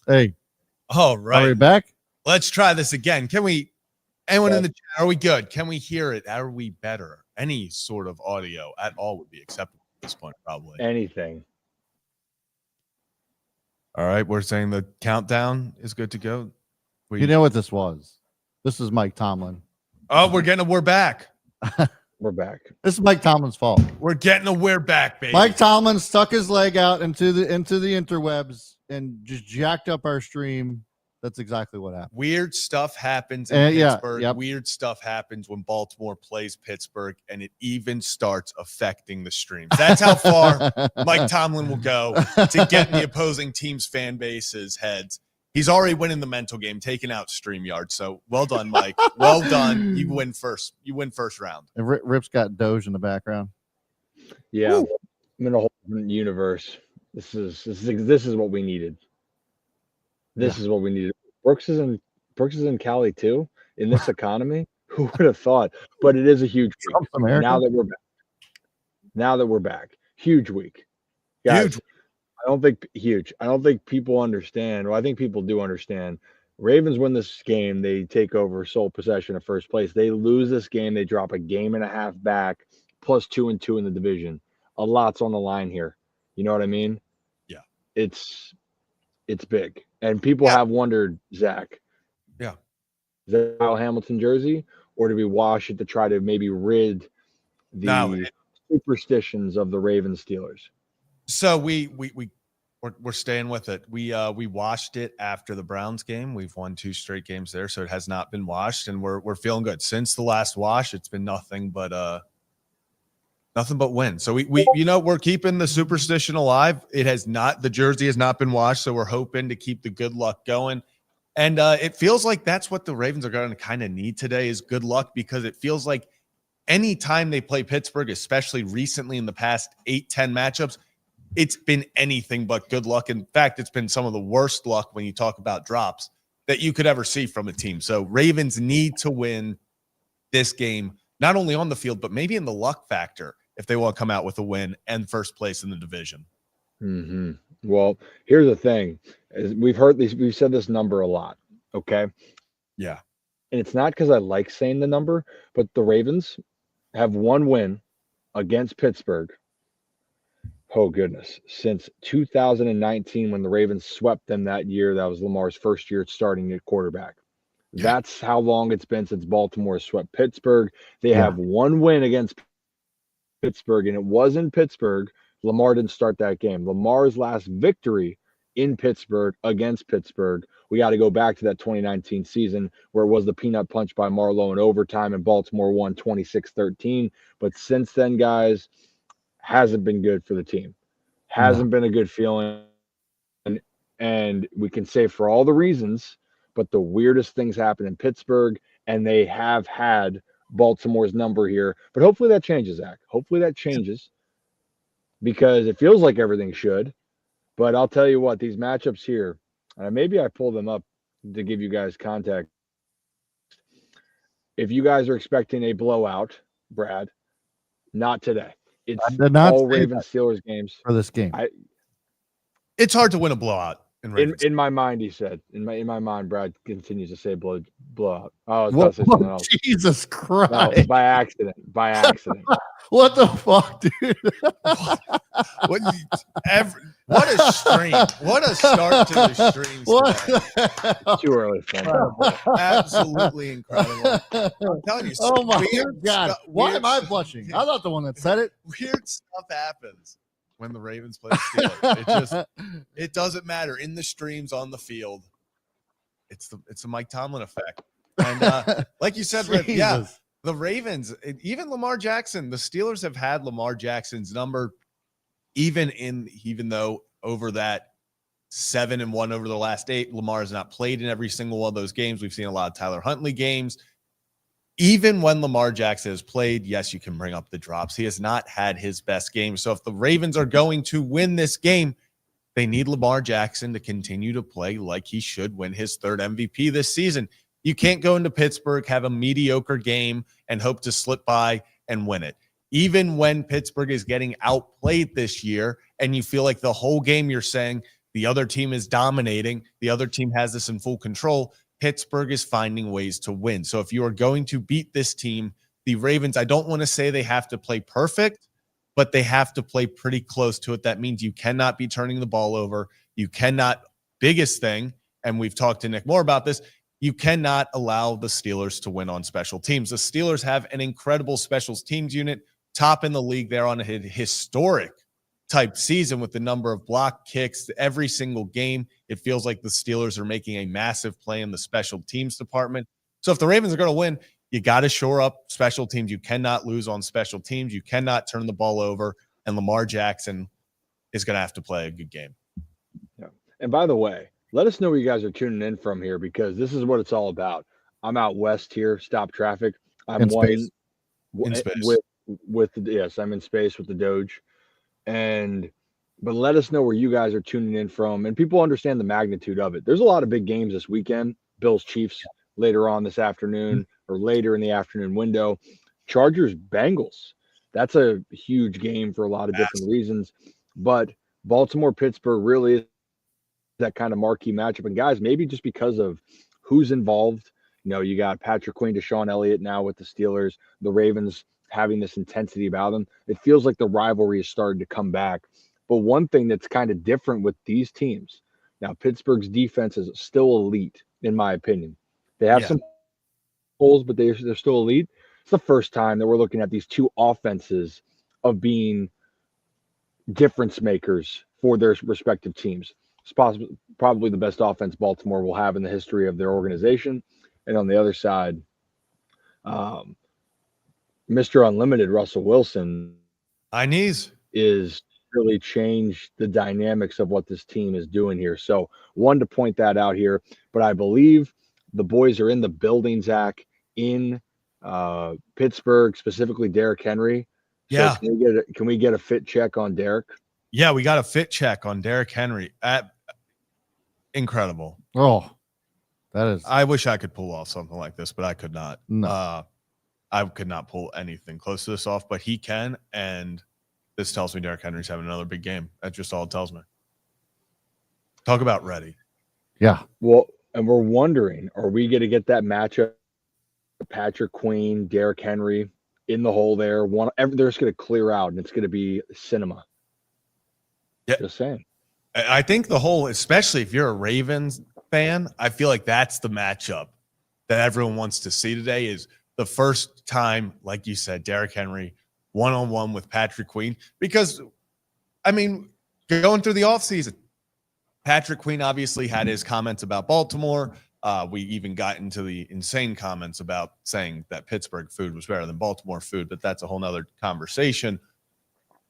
Hey. All right. Are we back? Let's try this again. Anyone in the chat, are we good? Can we hear it? Are we better? Any sort of audio at all would be acceptable at this point, probably. Anything. All right. We're saying the countdown is good to go. You know what this was? This is Mike Tomlin. Oh, we're back. We're back. This is Mike Tomlin's fault. We're back, baby. Mike Tomlin stuck his leg out into the interwebs and just jacked up our stream. That's exactly what happened. Weird stuff happens in Pittsburgh. Yeah, yep. Weird stuff happens when Baltimore plays Pittsburgh, and it even starts affecting the streams. That's how far Mike Tomlin will go to get in the opposing team's fan base's heads. He's already winning the mental game, taking out StreamYard. So well done, Mike. Well done. You win first. You win first round. And Rip's got Doge in the background. Yeah, Woo. I'm in a whole different universe. This is what we needed. This is what we needed. Brooks is in Cali too. In this economy, who would have thought? But it is a huge week. Now that we're back, huge week. Guys, huge. I don't think people understand. Well, I think people do understand. Ravens win this game, they take over sole possession of first place. They lose this game, they drop a game and a half back, plus 2-2 in the division. A lot's on the line here. You know what I mean? Yeah. It's big. And people have wondered, Zach. Yeah. Is that Kyle Hamilton jersey? Or do we wash it to try to maybe rid the superstitions of the Ravens Steelers? So we're staying with it. We washed it after the Browns game. We've won 2 straight games there, so it has not been washed, and we're feeling good. Since the last wash, it's been nothing but win. So we're keeping the superstition alive. The jersey has not been washed, so we're hoping to keep the good luck going. And it feels like that's what the Ravens are going to kind of need today is good luck, because it feels like anytime they play Pittsburgh, especially recently in the past 8-10 matchups, it's been anything but good luck. In fact, it's been some of the worst luck when you talk about drops that you could ever see from a team. So Ravens need to win this game, not only on the field, but maybe in the luck factor if they want to come out with a win and first place in the division. Mm-hmm. Well, here's the thing. We've said this number a lot, okay? Yeah. And it's not because I like saying the number, but the Ravens have one win against Pittsburgh. Oh, goodness. Since 2019, when the Ravens swept them that year, that was Lamar's first year starting at quarterback. Yeah. That's how long it's been since Baltimore swept Pittsburgh. They have one win against Pittsburgh, and it was in Pittsburgh. Lamar didn't start that game. Lamar's last victory in Pittsburgh against Pittsburgh, we got to go back to that 2019 season where it was the peanut punch by Marlon in overtime, and Baltimore won 26-13. But since then, guys, hasn't been good for the team. Hasn't been a good feeling. And we can say for all the reasons, but the weirdest things happen in Pittsburgh, and they have had Baltimore's number here. But hopefully that changes, Zach. Hopefully that changes, because it feels like everything should. But I'll tell you what, these matchups here, maybe I pull them up to give you guys context. If you guys are expecting a blowout, Brad, not today. It's all Ravens Steelers games for this game. It's hard to win a blowout in my mind. He said in my mind. Brad continues to say blowout. Oh, what, Jesus Christ! No, by accident. What the fuck, dude? What a stream! What a start to the stream! Too early for me. Absolutely incredible. I'm telling you. Oh my God! Why am I blushing? I'm not the one that said it. Weird stuff happens when the Ravens play the Steelers. It doesn't matter in the streams on the field. It's a Mike Tomlin effect, and like you said, Rip, the Ravens, even Lamar Jackson, the Steelers have had Lamar Jackson's number. Even though over that 7-1 over the last 8, Lamar has not played in every single one of those games. We've seen a lot of Tyler Huntley games. Even when Lamar Jackson has played, yes, you can bring up the drops. He has not had his best game. So if the Ravens are going to win this game, they need Lamar Jackson to continue to play like he should win his 3rd MVP this season. You can't go into Pittsburgh, have a mediocre game, and hope to slip by and win it. Even when Pittsburgh is getting outplayed this year and you feel like the whole game you're saying The other team is dominating. The other team has this in full control. Pittsburgh is finding ways to win. So if you are going to beat this team, the Ravens, I don't want to say they have to play perfect, but they have to play pretty close to it. That means you cannot be turning the ball over. You cannot, biggest thing, and we've talked to Nick more about this, you cannot allow the Steelers to win on special teams. The Steelers have an incredible special teams unit, top in the league. They're on a historic type season with the number of block kicks every single game. It feels like the Steelers are making a massive play in the special teams department. So if the Ravens are going to win, you got to shore up special teams. You cannot lose on special teams. You cannot turn the ball over, and Lamar Jackson is going to have to play a good game. Yeah. And by the way, let us know where you guys are tuning in from here, because this is what it's all about. I'm out west here, stop traffic. I'm In space. with yes, I'm in space with the Doge. But let us know where you guys are tuning in from, and people understand the magnitude of it. There's a lot of big games this weekend. Bills Chiefs later on this afternoon, or later in the afternoon window. Chargers Bengals. That's a huge game for a lot of different reasons. But Baltimore Pittsburgh really is that kind of marquee matchup. And guys, maybe just because of who's involved, you got Patrick Queen, Deshaun Elliott now with the Steelers, the Ravens having this intensity about them. It feels like the rivalry has started to come back. But one thing that's kind of different with these teams, now Pittsburgh's defense is still elite, in my opinion. They have some holes, but they're still elite. It's the first time that we're looking at these two offenses of being difference makers for their respective teams. It's probably the best offense Baltimore will have in the history of their organization. And on the other side, Mr. Unlimited Russell Wilson is really changed the dynamics of what this team is doing here. So wanted to point that out here. But I believe the boys are in the building, Zach, in Pittsburgh, specifically Derrick Henry. So can we get a fit check on Derrick? Yeah, we got a fit check on Derrick Henry. Incredible. Oh, that is. I wish I could pull off something like this, but I could not. No. I could not pull anything close to this off, but he can. And this tells me Derrick Henry's having another big game. That's just all it tells me. Talk about ready. Yeah. Well, and we're wondering, are we going to get that matchup? Patrick Queen, Derrick Henry in the hole there. They're just going to clear out, and it's going to be cinema. Yeah. Just saying. I think the whole, especially if you're a Ravens fan, I feel like that's the matchup that everyone wants to see today, is the first time, like you said, Derrick Henry one-on-one with Patrick Queen. Because, I mean, going through the offseason, Patrick Queen obviously had his comments about Baltimore. We even got into the insane comments about saying that Pittsburgh food was better than Baltimore food, but that's a whole nother conversation.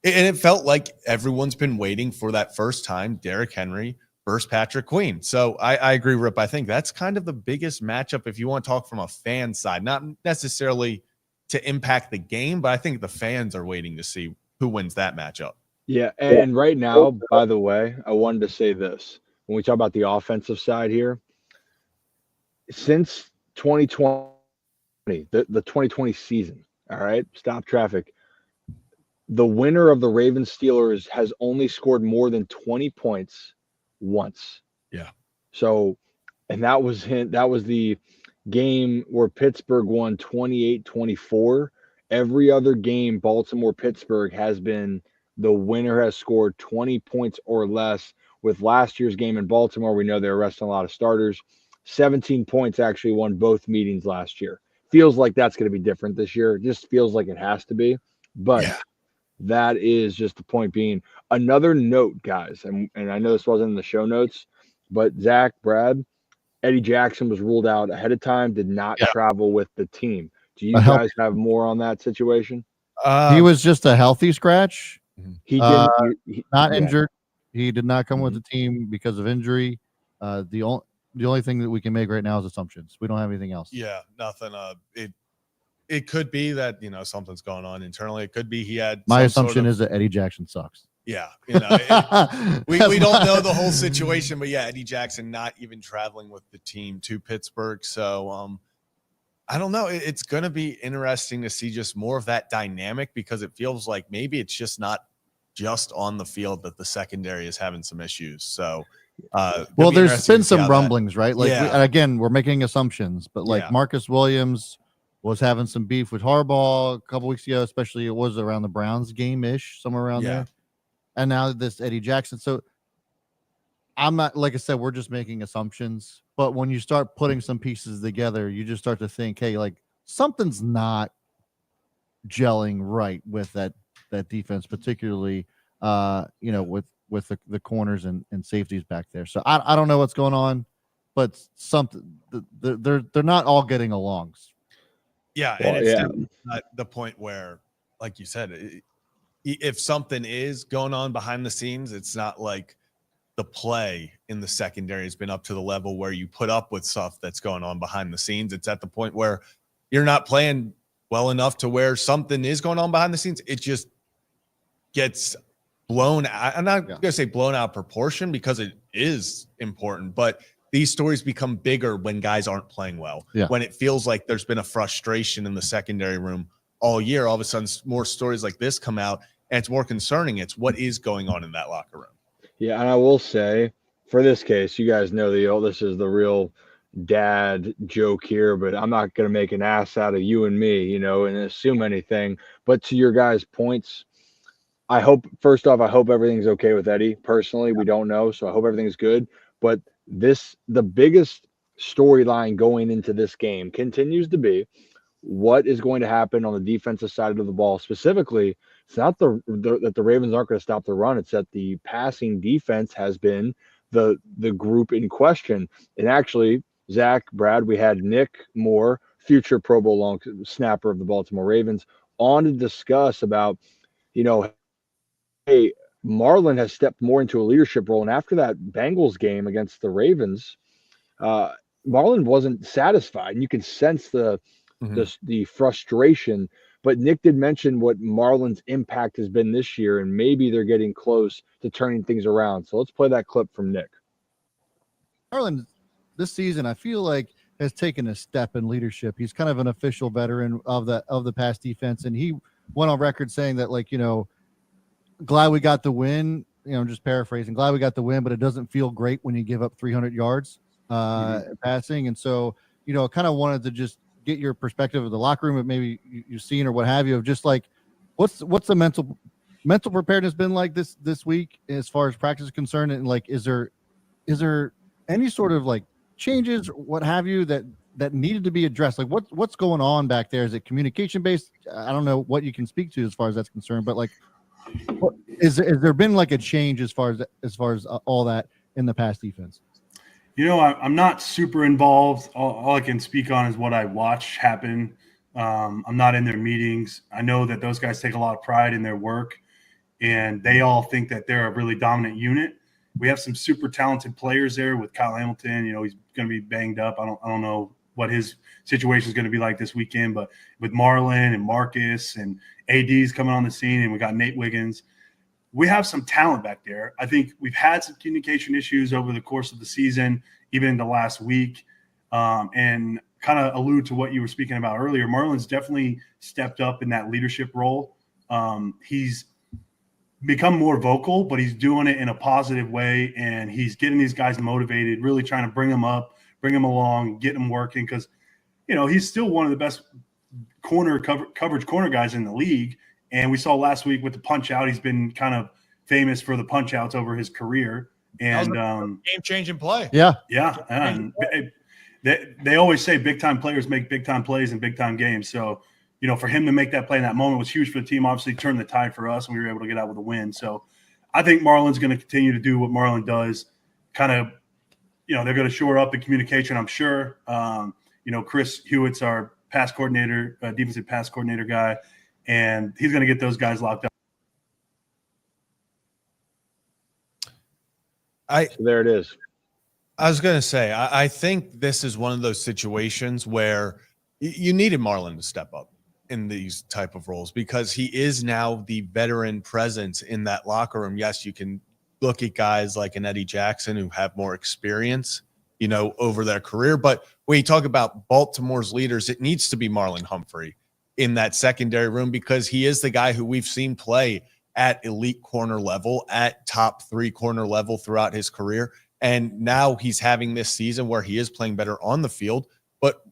And it felt like everyone's been waiting for that first time Derrick Henry versus Patrick Queen. So I agree, Rip. I think that's kind of the biggest matchup if you want to talk from a fan side, not necessarily to impact the game, but I think the fans are waiting to see who wins that matchup. Yeah, and right now, by the way, I wanted to say this. When we talk about the offensive side here, since 2020, the 2020 season, all right, stop traffic, the winner of the Ravens Steelers has only scored more than 20 points once. Yeah. So, and that was the game where Pittsburgh won 28-24. Every other game, Baltimore-Pittsburgh has been the winner has scored 20 points or less. With last year's game in Baltimore, we know they're resting a lot of starters. 17 points actually won both meetings last year. Feels like that's going to be different this year. It just feels like it has to be. But that is just the point being. Another note, guys, and I know this wasn't in the show notes, but Zach, Brad, Eddie Jackson was ruled out ahead of time, did not travel with the team. Do you guys have more on that situation? He was just a healthy scratch. He didn't not injured. He did not come with the team because of injury. The only thing that we can make right now is assumptions. We don't have anything else. Yeah, nothing. It could be that something's going on internally. It could be he had. My assumption is that Eddie Jackson sucks. Yeah, we don't know the whole situation, but Eddie Jackson not even traveling with the team to Pittsburgh. So I don't know. It's going to be interesting to see just more of that dynamic, because it feels like maybe it's just not just on the field that the secondary is having some issues. So, well, there's been some rumblings, right? Like, Yeah. again, we're making assumptions, but like Marcus Williams was having some beef with Harbaugh a couple weeks ago, especially it was around the Browns game-ish, somewhere around there. And now this Eddie Jackson. So I'm not, like I said, we're just making assumptions. But when you start putting some pieces together, you just start to think, hey, like something's not gelling right with that defense, particularly with the corners and safeties back there. So I don't know what's going on, but something they're not all getting along. Yeah, and it's not the point where, like you said, if something is going on behind the scenes, it's not like the play in the secondary has been up to the level where you put up with stuff that's going on behind the scenes. It's at the point where you're not playing well enough to where something is going on behind the scenes. It just gets blown out. I'm not going to say blown out of proportion because it is important, but these stories become bigger when guys aren't playing well. Yeah. When it feels like there's been a frustration in the secondary room all year, all of a sudden more stories like this come out and it's more concerning. It's what is going on in that locker room. Yeah, and I will say, for this case, you guys know this is the real dad joke here, but I'm not going to make an ass out of you and me, and assume anything. But to your guys' points, first off, I hope everything's okay with Eddie. Personally, we don't know, so I hope everything's good. But the biggest storyline going into this game continues to be what is going to happen on the defensive side of the ball. Specifically, it's not that the Ravens aren't going to stop the run. It's that the passing defense has been the group in question. And actually, Zach, Brad, we had Nick Moore, future Pro Bowl long snapper of the Baltimore Ravens, on to discuss about, hey, Marlon has stepped more into a leadership role. And after that Bengals game against the Ravens, Marlon wasn't satisfied. And you can sense the frustration. But Nick did mention what Marlon's impact has been this year, and maybe they're getting close to turning things around. So let's play that clip from Nick. Marlon, this season, I feel like has taken a step in leadership. He's kind of an official veteran of the pass defense, and he went on record saying that, like, glad we got the win. Just paraphrasing, glad we got the win, but it doesn't feel great when you give up 300 yards passing. And so, kind of wanted to just get your perspective of the locker room, that maybe you've seen or what have you, of just like what's the mental preparedness been like this week as far as practice is concerned, and like is there any sort of like changes or what have you that needed to be addressed? Like what's going on back there? Is it communication based? I don't know what you can speak to as far as that's concerned, but like is there been like a change as far as all that in the pass defense? I'm not super involved. All I can speak on is what I watch happen. I'm not in their meetings. I know that those guys take a lot of pride in their work, and they all think that they're a really dominant unit. We have some super talented players there with Kyle Hamilton. He's going to be banged up. I don't know what his situation is going to be like this weekend, but with Marlon and Marcus and AD's coming on the scene, and we got Nate Wiggins. We have some talent back there. I think we've had some communication issues over the course of the season, even in the last week. And kind of allude to what you were speaking about earlier, Marlon's definitely stepped up in that leadership role. He's become more vocal, but he's doing it in a positive way. And he's getting these guys motivated, really trying to bring them up, bring them along, get them working. Because, he's still one of the best coverage corner guys in the league. And we saw last week with the punch out, he's been kind of famous for the punch outs over his career. And game-changing play. Yeah. And they always say big-time players make big-time plays in big-time games. So, for him to make that play in that moment was huge for the team. Obviously turned the tide for us, and we were able to get out with a win. So I think Marlon's going to continue to do what Marlon does. Kind of, they're going to shore up the communication, I'm sure. Chris Hewitt's our pass coordinator, defensive pass coordinator guy. And he's going to get those guys locked up. So there it is. I was going to say, I think this is one of those situations where you needed Marlon to step up in these type of roles because he is now the veteran presence in that locker room. Yes, you can look at guys like an Eddie Jackson who have more experience, over their career. But when you talk about Baltimore's leaders, it needs to be Marlon Humphrey in that secondary room because he is the guy who we've seen play at elite corner level, at top 3 corner level throughout his career. And now he's having this season where he is playing better on the field. But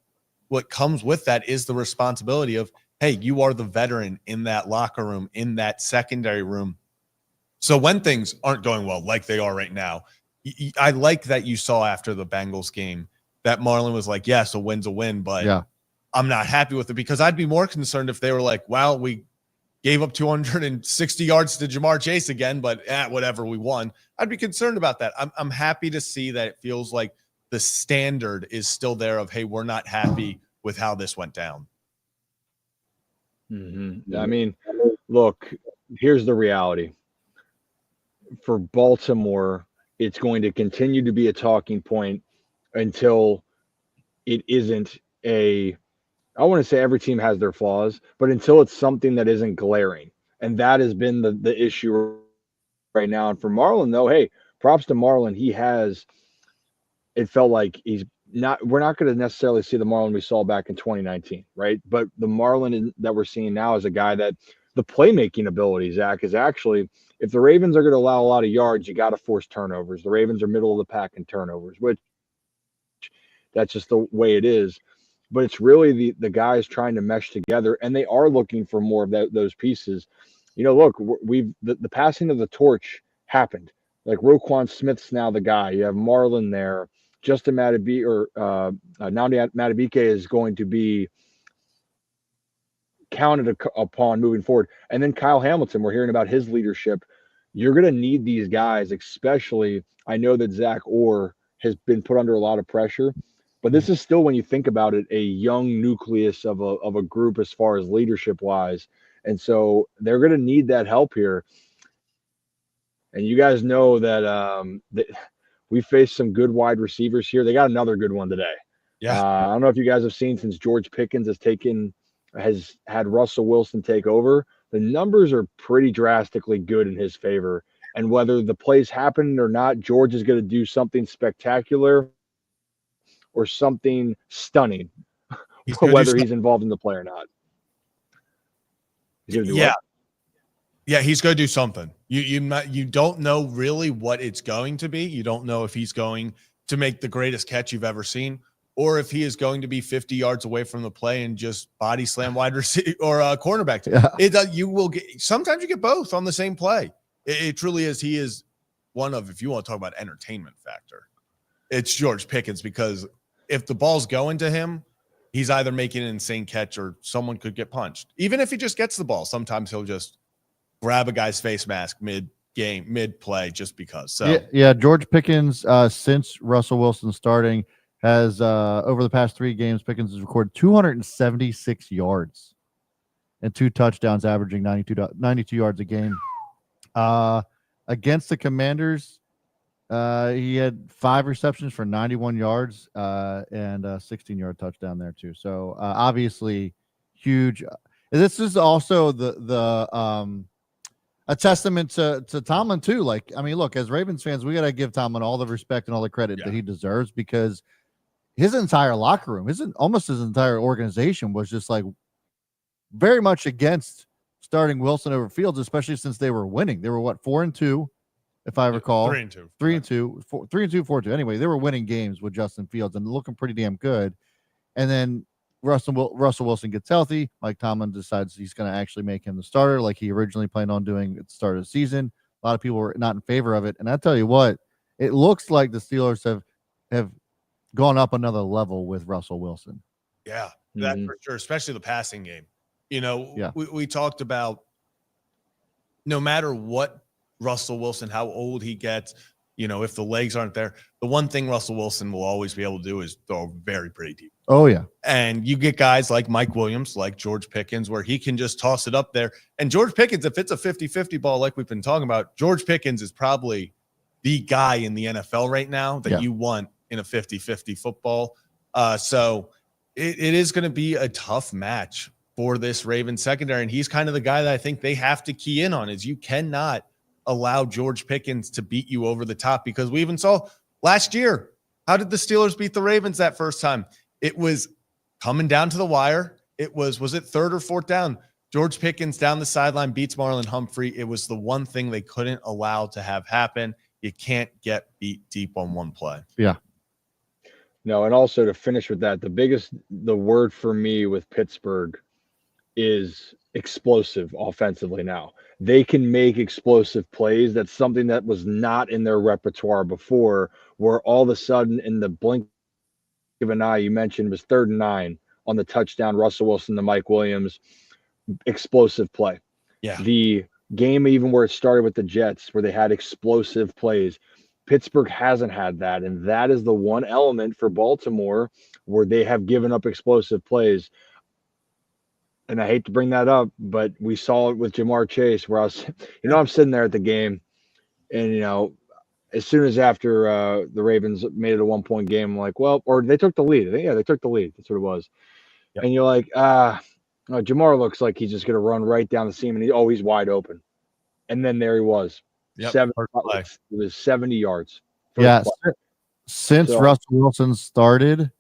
what comes with that is the responsibility of, hey, you are the veteran in that locker room, in that secondary room. So when things aren't going well, like they are right now, I like that you saw after the Bengals game that Marlon was like, yes, a win's a win, but Yeah. I'm not happy with it, because I'd be more concerned if they were like, well, we gave up 260 yards to Jamar Chase again, but whatever, we won. I'd be concerned about that. I'm happy to see that it feels like the standard is still there of, hey, we're not happy with how this went down. Mm-hmm. I mean, look, here's the reality. For Baltimore, it's going to continue to be a talking point until it isn't I want to say every team has their flaws, but until it's something that isn't glaring. And that has been the issue right now. And for Marlon, though, hey, props to Marlon. It felt like we're not going to necessarily see the Marlon we saw back in 2019, right? But the Marlon that we're seeing now is a guy that the playmaking ability, Zach, is actually, if the Ravens are going to allow a lot of yards, you got to force turnovers. The Ravens are middle of the pack in turnovers, which that's just the way it is. But it's really the guys trying to mesh together, and they are looking for more of those pieces. Look, the passing of the torch happened. Like Roquan Smith's now the guy. You have Marlon there. Justin Madubuike or Nnamdi Madubuike is going to be counted upon moving forward. And then Kyle Hamilton, we're hearing about his leadership. You're going to need these guys, especially. I know that Zach Orr has been put under a lot of pressure, but this is still, when you think about it, a young nucleus of a group as far as leadership wise. And so they're going to need that help here. And you guys know that we faced some good wide receivers here. They got another good one today. Yeah. I don't know if you guys have seen, since George Pickens has had Russell Wilson take over, the numbers are pretty drastically good in his favor. And whether the plays happen or not, George is going to do something spectacular or something stunning, whether he's involved in the play or not. He's going to do what? Yeah, he's going to do something. You don't know really what it's going to be. You don't know if he's going to make the greatest catch you've ever seen, or if he is going to be 50 yards away from the play and just body slam wide receiver or a cornerback. Yeah. You will get, sometimes you get both on the same play. It truly is. He is one of, if you want to talk about entertainment factor, it's George Pickens, because if the ball's going to him, he's either making an insane catch or someone could get punched. Even if he just gets the ball, sometimes he'll just grab a guy's face mask mid-game, mid-play, just because. So yeah, George Pickens, since Russell Wilson starting, has over the past 3 games, Pickens has recorded 276 yards and 2 touchdowns, averaging 92 yards a game. Against the Commanders, he had 5 receptions for 91 yards and a 16-yard touchdown there too. So obviously huge. This is also a testament to Tomlin too. Like, I mean, look, as Ravens fans, we got to give Tomlin all the respect and all the credit that he deserves, because his entire locker room, almost his entire organization was just like very much against starting Wilson over Fields, especially since they were winning. They were 4-2, if I recall. 3-2. 3-2, 4-2. Anyway, they were winning games with Justin Fields and looking pretty damn good. And then Russell Wilson gets healthy. Mike Tomlin decides he's going to actually make him the starter, like he originally planned on doing at the start of the season. A lot of people were not in favor of it. And I tell you what, it looks like the Steelers have gone up another level with Russell Wilson. Yeah, that for sure, especially the passing game. We talked about, no matter what Russell Wilson, how old he gets, if the legs aren't there, the one thing Russell Wilson will always be able to do is throw very, pretty deep. Oh, yeah. And you get guys like Mike Williams, like George Pickens, where he can just toss it up there. And George Pickens, if it's a 50-50 ball like we've been talking about, George Pickens is probably the guy in the NFL right now that you want in a 50-50 football. So it is going to be a tough match for this Ravens secondary. And he's kind of the guy that I think they have to key in on, is you cannot allow George Pickens to beat you over the top, because we even saw last year, how did the Steelers beat the Ravens that first time? It was coming down to the wire. It was it 3rd or 4th down? George Pickens down the sideline beats Marlon Humphrey. It was the one thing they couldn't allow to have happen. You can't get beat deep on one play. Yeah. No, and also to finish with that, the word for me with Pittsburgh is explosive offensively now. They can make explosive plays. That's something that was not in their repertoire before, where all of a sudden in the blink of an eye, you mentioned was 3rd and 9 on the touchdown, Russell Wilson to Mike Williams, explosive play. Yeah. The game, even where it started with the Jets, where they had explosive plays, Pittsburgh hasn't had that. And that is the one element for Baltimore where they have given up explosive plays. And I hate to bring that up, but we saw it with Jamar Chase, where I'm sitting there at the game, and as soon as after the Ravens made it a 1-point game, I'm like, well, or they took the lead. They took the lead. That's what it was. Yep. And you're like, Jamar looks like he's just going to run right down the seam, and he's wide open. And then there he was. Yep. It was 70 yards. Yeah. Since Russell Wilson started,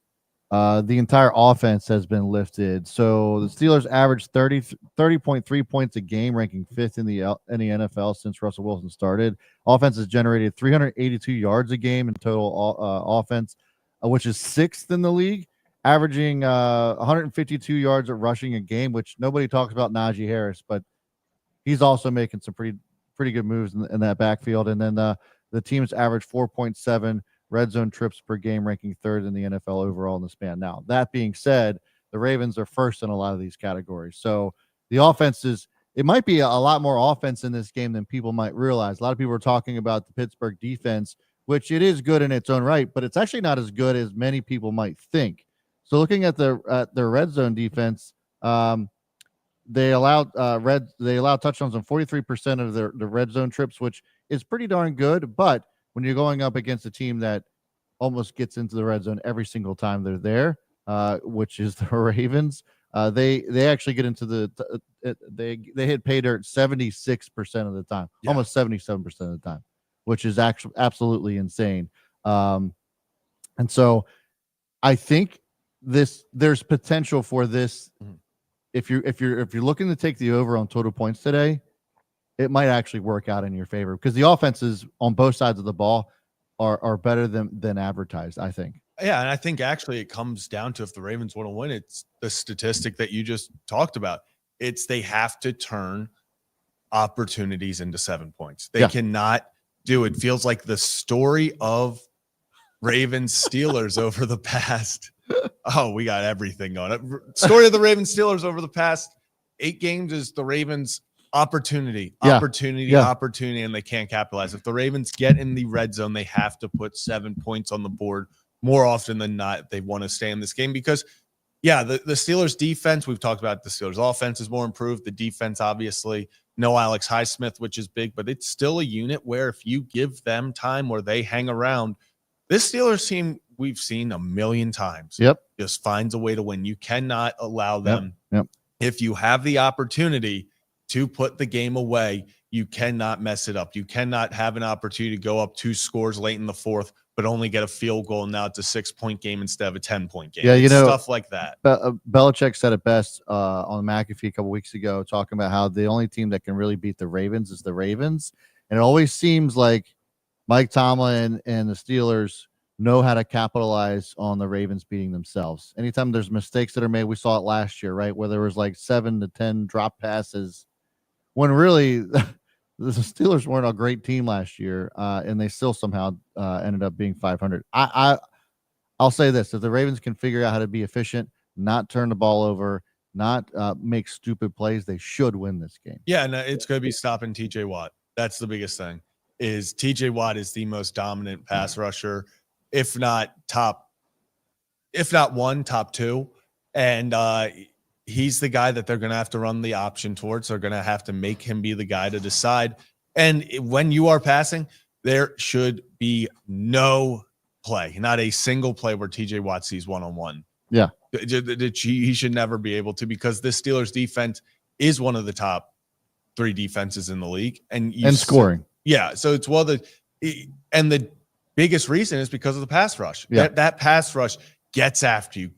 the entire offense has been lifted. So the Steelers averaged 30.3 points a game, ranking 5th in the NFL since Russell Wilson started. Offense has generated 382 yards a game in total offense, which is 6th in the league, averaging 152 yards of rushing a game, which nobody talks about Najee Harris, but he's also making some pretty good moves in that backfield. And then the team's average 4.7 red zone trips per game, ranking 3rd in the NFL overall in the span. Now, that being said, the Ravens are 1st in a lot of these categories. So the offense it might be a lot more offense in this game than people might realize. A lot of people are talking about the Pittsburgh defense, which it is good in its own right, but it's actually not as good as many people might think. So looking at their red zone defense, they allowed touchdowns on 43% of the red zone trips, which is pretty darn good. But when you're going up against a team that almost gets into the red zone every single time they're there, which is the Ravens, they actually get into they hit pay dirt 76% of the time, almost 77% of the time, which is actually absolutely insane. And so I think there's potential for this. If you're looking to take the over on total points today, it might actually work out in your favor because the offenses on both sides of the ball are better than advertised, I think. Yeah, and I think actually it comes down to if the Ravens want to win, it's the statistic that you just talked about. It's they have to turn opportunities into 7 points. They cannot do it. Feels like the story of Ravens Steelers over the past we got everything going. Story of the Ravens Steelers over the past 8 games is the Ravens opportunity, and they can't capitalize. If the Ravens get in the red zone, they have to put 7 points on the board more often than not if they want to stay in this game because, the Steelers defense, we've talked about the Steelers offense is more improved. The defense, obviously, no Alex Highsmith, which is big, but it's still a unit where if you give them time where they hang around, this Steelers team we've seen a million times. Just finds a way to win. You cannot allow them. If you have the opportunity to put the game away, you cannot mess it up. You cannot have an opportunity to go up 2 scores late in the 4th, but only get a field goal. Now it's a 6-point game instead of a 10-point game. Yeah, stuff like that. Belichick said it best on McAfee a couple weeks ago, talking about how the only team that can really beat the Ravens is the Ravens. And it always seems like Mike Tomlin and the Steelers know how to capitalize on the Ravens beating themselves. Anytime there's mistakes that are made, we saw it last year, right? Where there was like 7 to 10 drop passes when really the Steelers weren't a great team last year. And they still somehow ended up being 500. I'll say this, if the Ravens can figure out how to be efficient, not turn the ball over, not make stupid plays, they should win this game. Yeah. And it's going to be stopping TJ Watt. That's the biggest thing is TJ Watt is the most dominant pass rusher. If not 1, top 2. And he's the guy that they're going to have to run the option towards. They're going to have to make him be the guy to decide. And when you are passing, there should be no play, not a single play where TJ Watt sees one-on-one. Yeah. He should never be able to because this Steelers defense is one of the top 3 defenses in the league. And scoring. So it's and the biggest reason is because of the pass rush. That pass rush gets after you.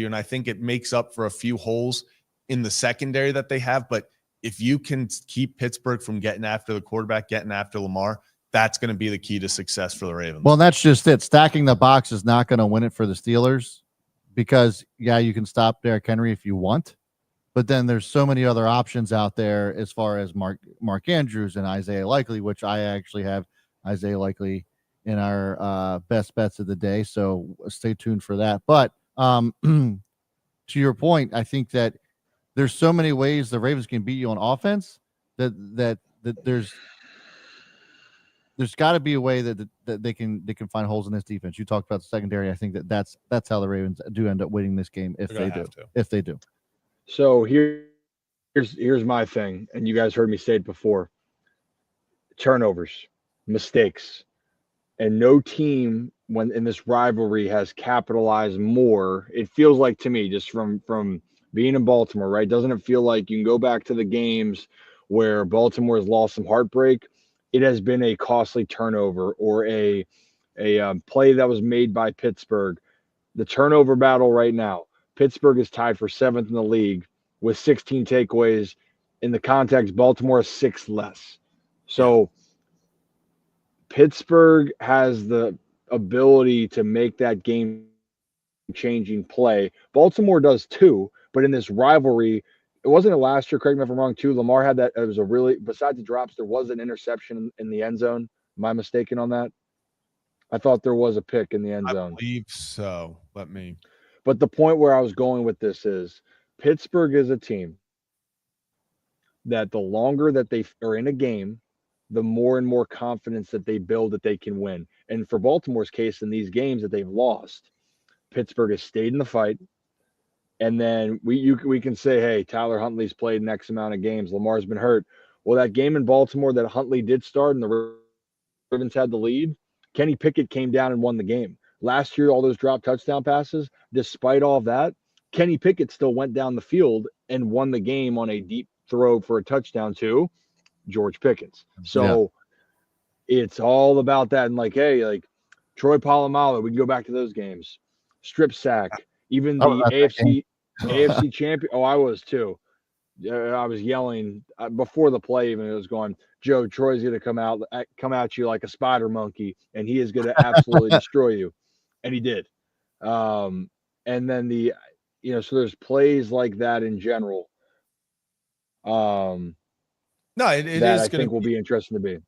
And I think it makes up for a few holes in the secondary that they have, but if you can keep Pittsburgh from getting after the quarterback, getting after Lamar, that's going to be the key to success for the Ravens. Well, that's just it. Stacking the box is not going to win it for the Steelers because, yeah, you can stop Derrick Henry if you want, but then there's so many other options out there as far as Mark Andrews and Isaiah Likely, which I actually have Isaiah Likely in our best bets of the day. So stay tuned for that. But to your point, I think that there's so many ways the Ravens can beat you on offense that there's got to be a way that they can find holes in this defense. You talked about the secondary. I think that's how the Ravens do end up winning this game if they do. So here's my thing, and you guys heard me say it before. Turnovers, mistakes, and no team when in this rivalry has capitalized more. It feels like to me, just from being in Baltimore, right? Doesn't it feel like you can go back to the games where Baltimore has lost some heartbreak? It has been a costly turnover or a play that was made by Pittsburgh. The turnover battle right now, Pittsburgh is tied for 7th in the league with 16 takeaways. In the context, Baltimore has 6 less. So Pittsburgh has the ability to make that game-changing play. Baltimore does too, but in this rivalry, it wasn't it last year, correct me if I'm wrong, too. Lamar had that. It was a really, besides the drops, there was an interception in the end zone. Am I mistaken on that? I thought there was a pick in the end zone. I believe so. But the point where I was going with this is Pittsburgh is a team that the longer that they are in a game, the more and more confidence that they build that they can win. And for Baltimore's case, in these games that they've lost, Pittsburgh has stayed in the fight. And then we can say, hey, Tyler Huntley's played an X amount of games. Lamar's been hurt. Well, that game in Baltimore that Huntley did start and the Ravens had the lead, Kenny Pickett came down and won the game. Last year, all those drop touchdown passes, despite all of that, Kenny Pickett still went down the field and won the game on a deep throw for a touchdown to George Pickens. So it's all about that. And like, hey, like Troy Polamalu, we can go back to those games. Strip sack, even the AFC champion. Oh, I was too. I was yelling before the play. Even it was going, Joe, Troy's going to come at you like a spider monkey, and he is going to absolutely destroy you, and he did. And then so there's plays like that in general. It is I think will be interesting to be.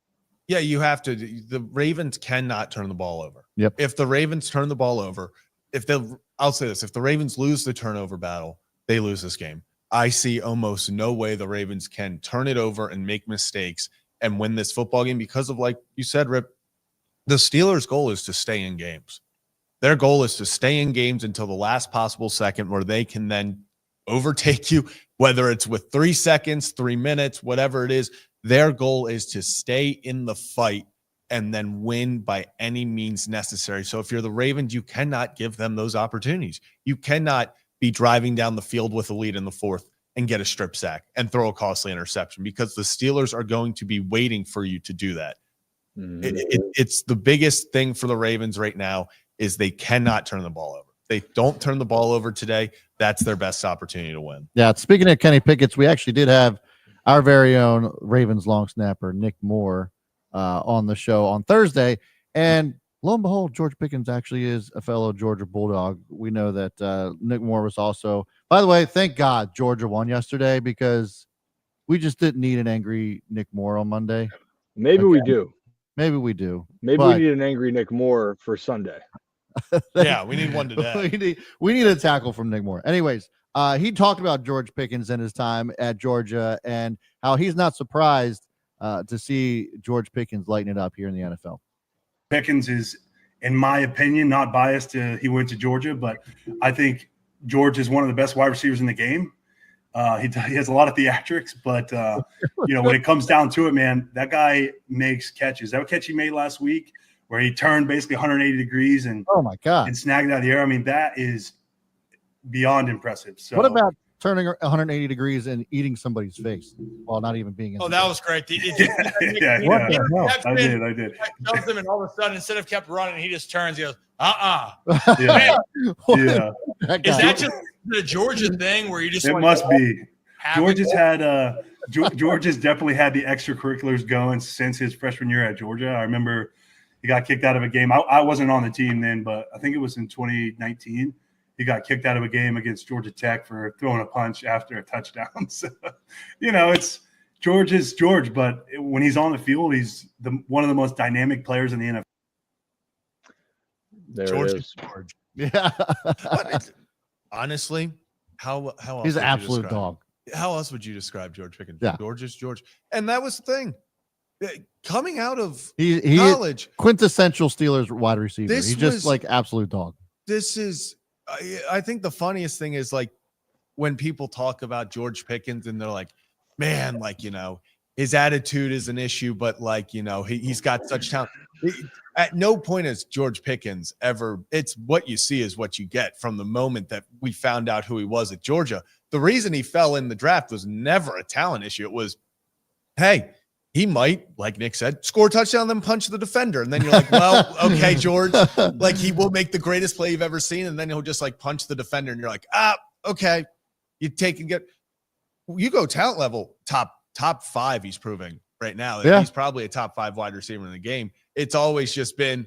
Yeah, you have to. The Ravens cannot turn the ball over. Yep. If the Ravens turn the ball over, I'll say this: if the Ravens lose the turnover battle, they lose this game. I see almost no way the Ravens can turn it over and make mistakes and win this football game because of, like you said, Rip, the Steelers' goal is to stay in games. Their goal is to stay in games until the last possible second where they can then overtake you, whether it's with 3 seconds, 3 minutes, whatever it is. Their goal is to stay in the fight and then win by any means necessary. So if you're the Ravens, you cannot give them those opportunities. You cannot be driving down the field with a lead in the 4th and get a strip sack and throw a costly interception because the Steelers are going to be waiting for you to do that. It's the biggest thing for the Ravens right now is they cannot turn the ball over. They don't turn the ball over today. That's their best opportunity to win. Yeah. Speaking of Kenny Pickett's, we actually did have our very own Ravens long snapper, Nick Moore, on the show on Thursday. And lo and behold, George Pickens actually is a fellow Georgia Bulldog. We know that Nick Moore was also, by the way, thank God Georgia won yesterday because we just didn't need an angry Nick Moore on Monday. Maybe we do. Maybe we do. Maybe we need an angry Nick Moore for Sunday. Yeah, we need one today. we need a tackle from Nick Moore. Anyways, he talked about George Pickens and his time at Georgia and how he's not surprised to see George Pickens lighten it up here in the NFL. Pickens is, in my opinion, not biased. He went to Georgia, but I think George is one of the best wide receivers in the game. He has a lot of theatrics, but when it comes down to it, man, that guy makes catches. That catch he made last week, where he turned basically 180 degrees and oh my god, and snagged it out of the air. I mean, that is beyond impressive. So, what about turning 180 degrees and eating somebody's face while not even being in? Oh, that was great. I did. Jumps him, and all of a sudden, instead of kept running, he just turns. He goes, Yeah. Is that just it a Georgia thing where you just It like, must be. having- George has definitely had the extracurriculars going since his freshman year at Georgia. I remember he got kicked out of a game. I wasn't on the team then, but I think it was in 2019. He got kicked out of a game against Georgia Tech for throwing a punch after a touchdown. So, it's George is George, but when he's on the field, he's one of the most dynamic players in the NFL. There George it is is. George. Yeah. Honestly, how else He's would an you absolute describe- dog. How else would you describe George Pickens? Yeah. George is George. And that was the thing. Coming out of He college, quintessential Steelers wide receiver. This He's just was- like absolute dog. this is I think the funniest thing is like when people talk about George Pickens and they're like, man, like, his attitude is an issue, but like, he's got such talent. At no point has George Pickens ever, it's what you see is what you get from the moment that we found out who he was at Georgia. The reason he fell in the draft was never a talent issue. It was, hey, he might, like Nick said, score a touchdown, then punch the defender. And then you're like, well, okay, George, like he will make the greatest play you've ever seen. And then he'll just like punch the defender. And you're like, okay, you go talent level, top 5 he's proving right now. Yeah. He's probably a top 5 wide receiver in the game. It's always just been,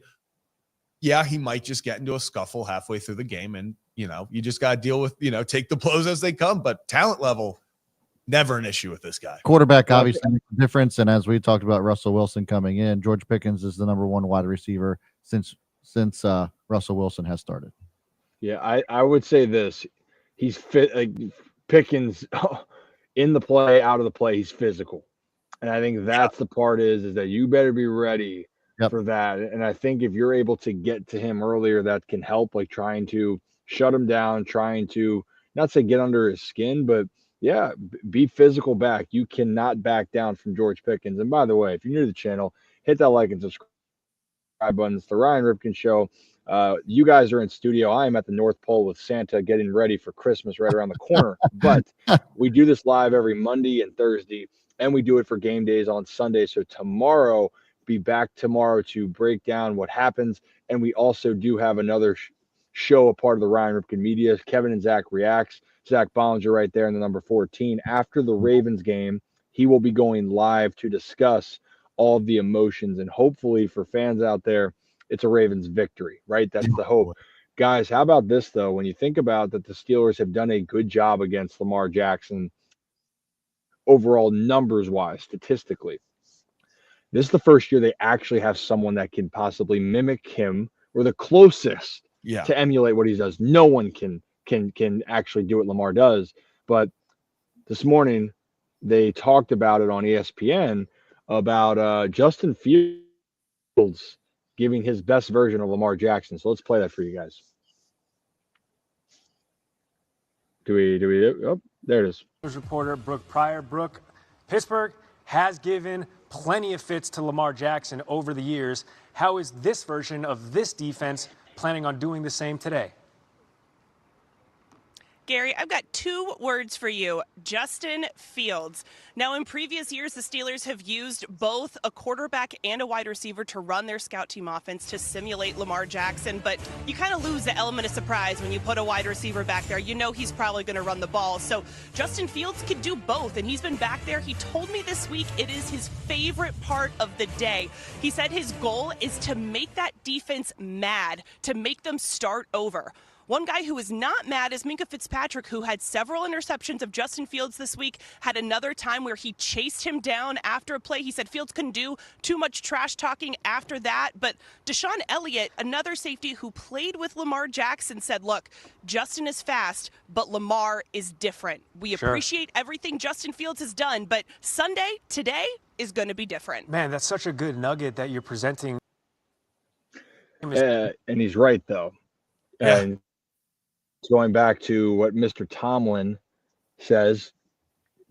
he might just get into a scuffle halfway through the game. And, you just got to deal with, take the blows as they come. But talent level, never an issue with this guy. Quarterback obviously makes a difference. And as we talked about Russell Wilson coming in, George Pickens is the number 1 wide receiver since Russell Wilson has started. Yeah, I would say this. He's fit. Like Pickens in the play, out of the play, he's physical. And I think that's the part is that you better be ready for that. And I think if you're able to get to him earlier, that can help, like trying to shut him down, trying to not say get under his skin, but be physical back. You cannot back down from George Pickens. And by the way, if you're new to the channel, hit that like and subscribe button. It's the Ryan Ripken Show. You guys are in studio. I am at the North Pole with Santa getting ready for Christmas right around the corner. But we do this live every Monday and Thursday, and we do it for game days on Sunday. So be back tomorrow to break down what happens. And we also do have another show, a part of the Ryan Ripken Media. Kevin and Zach Reacts. Zach Bollinger right there in the number 14. After the Ravens game, he will be going live to discuss all of the emotions. And hopefully for fans out there, it's a Ravens victory, right? That's the hope. Guys, how about this, though? When you think about that, the Steelers have done a good job against Lamar Jackson overall numbers-wise, statistically. This is the first year they actually have someone that can possibly mimic him or the closest to emulate what he does. No one can actually do what Lamar does. But this morning, they talked about it on ESPN about Justin Fields giving his best version of Lamar Jackson. So let's play that for you guys. Do we? Oh, there it is. Reporter Brooke Pryor. Brooke, Pittsburgh has given plenty of fits to Lamar Jackson over the years. How is this version of this defense planning on doing the same today? Gary, I've got 2 words for you. Justin Fields. Now, in previous years, the Steelers have used both a quarterback and a wide receiver to run their scout team offense to simulate Lamar Jackson, but you kind of lose the element of surprise when you put a wide receiver back there. You know he's probably going to run the ball. So Justin Fields can do both, and he's been back there. He told me this week it is his favorite part of the day. He said his goal is to make that defense mad, to make them start over. One guy who is not mad is Minkah Fitzpatrick, who had several interceptions of Justin Fields this week, had another time where he chased him down after a play. He said Fields couldn't do too much trash talking after that. But Deshaun Elliott, another safety who played with Lamar Jackson, said, look, Justin is fast, but Lamar is different. We appreciate everything Justin Fields has done, but Sunday, today, is going to be different. Man, that's such a good nugget that you're presenting. And he's right, though. Yeah. And going back to what Mr. Tomlin says,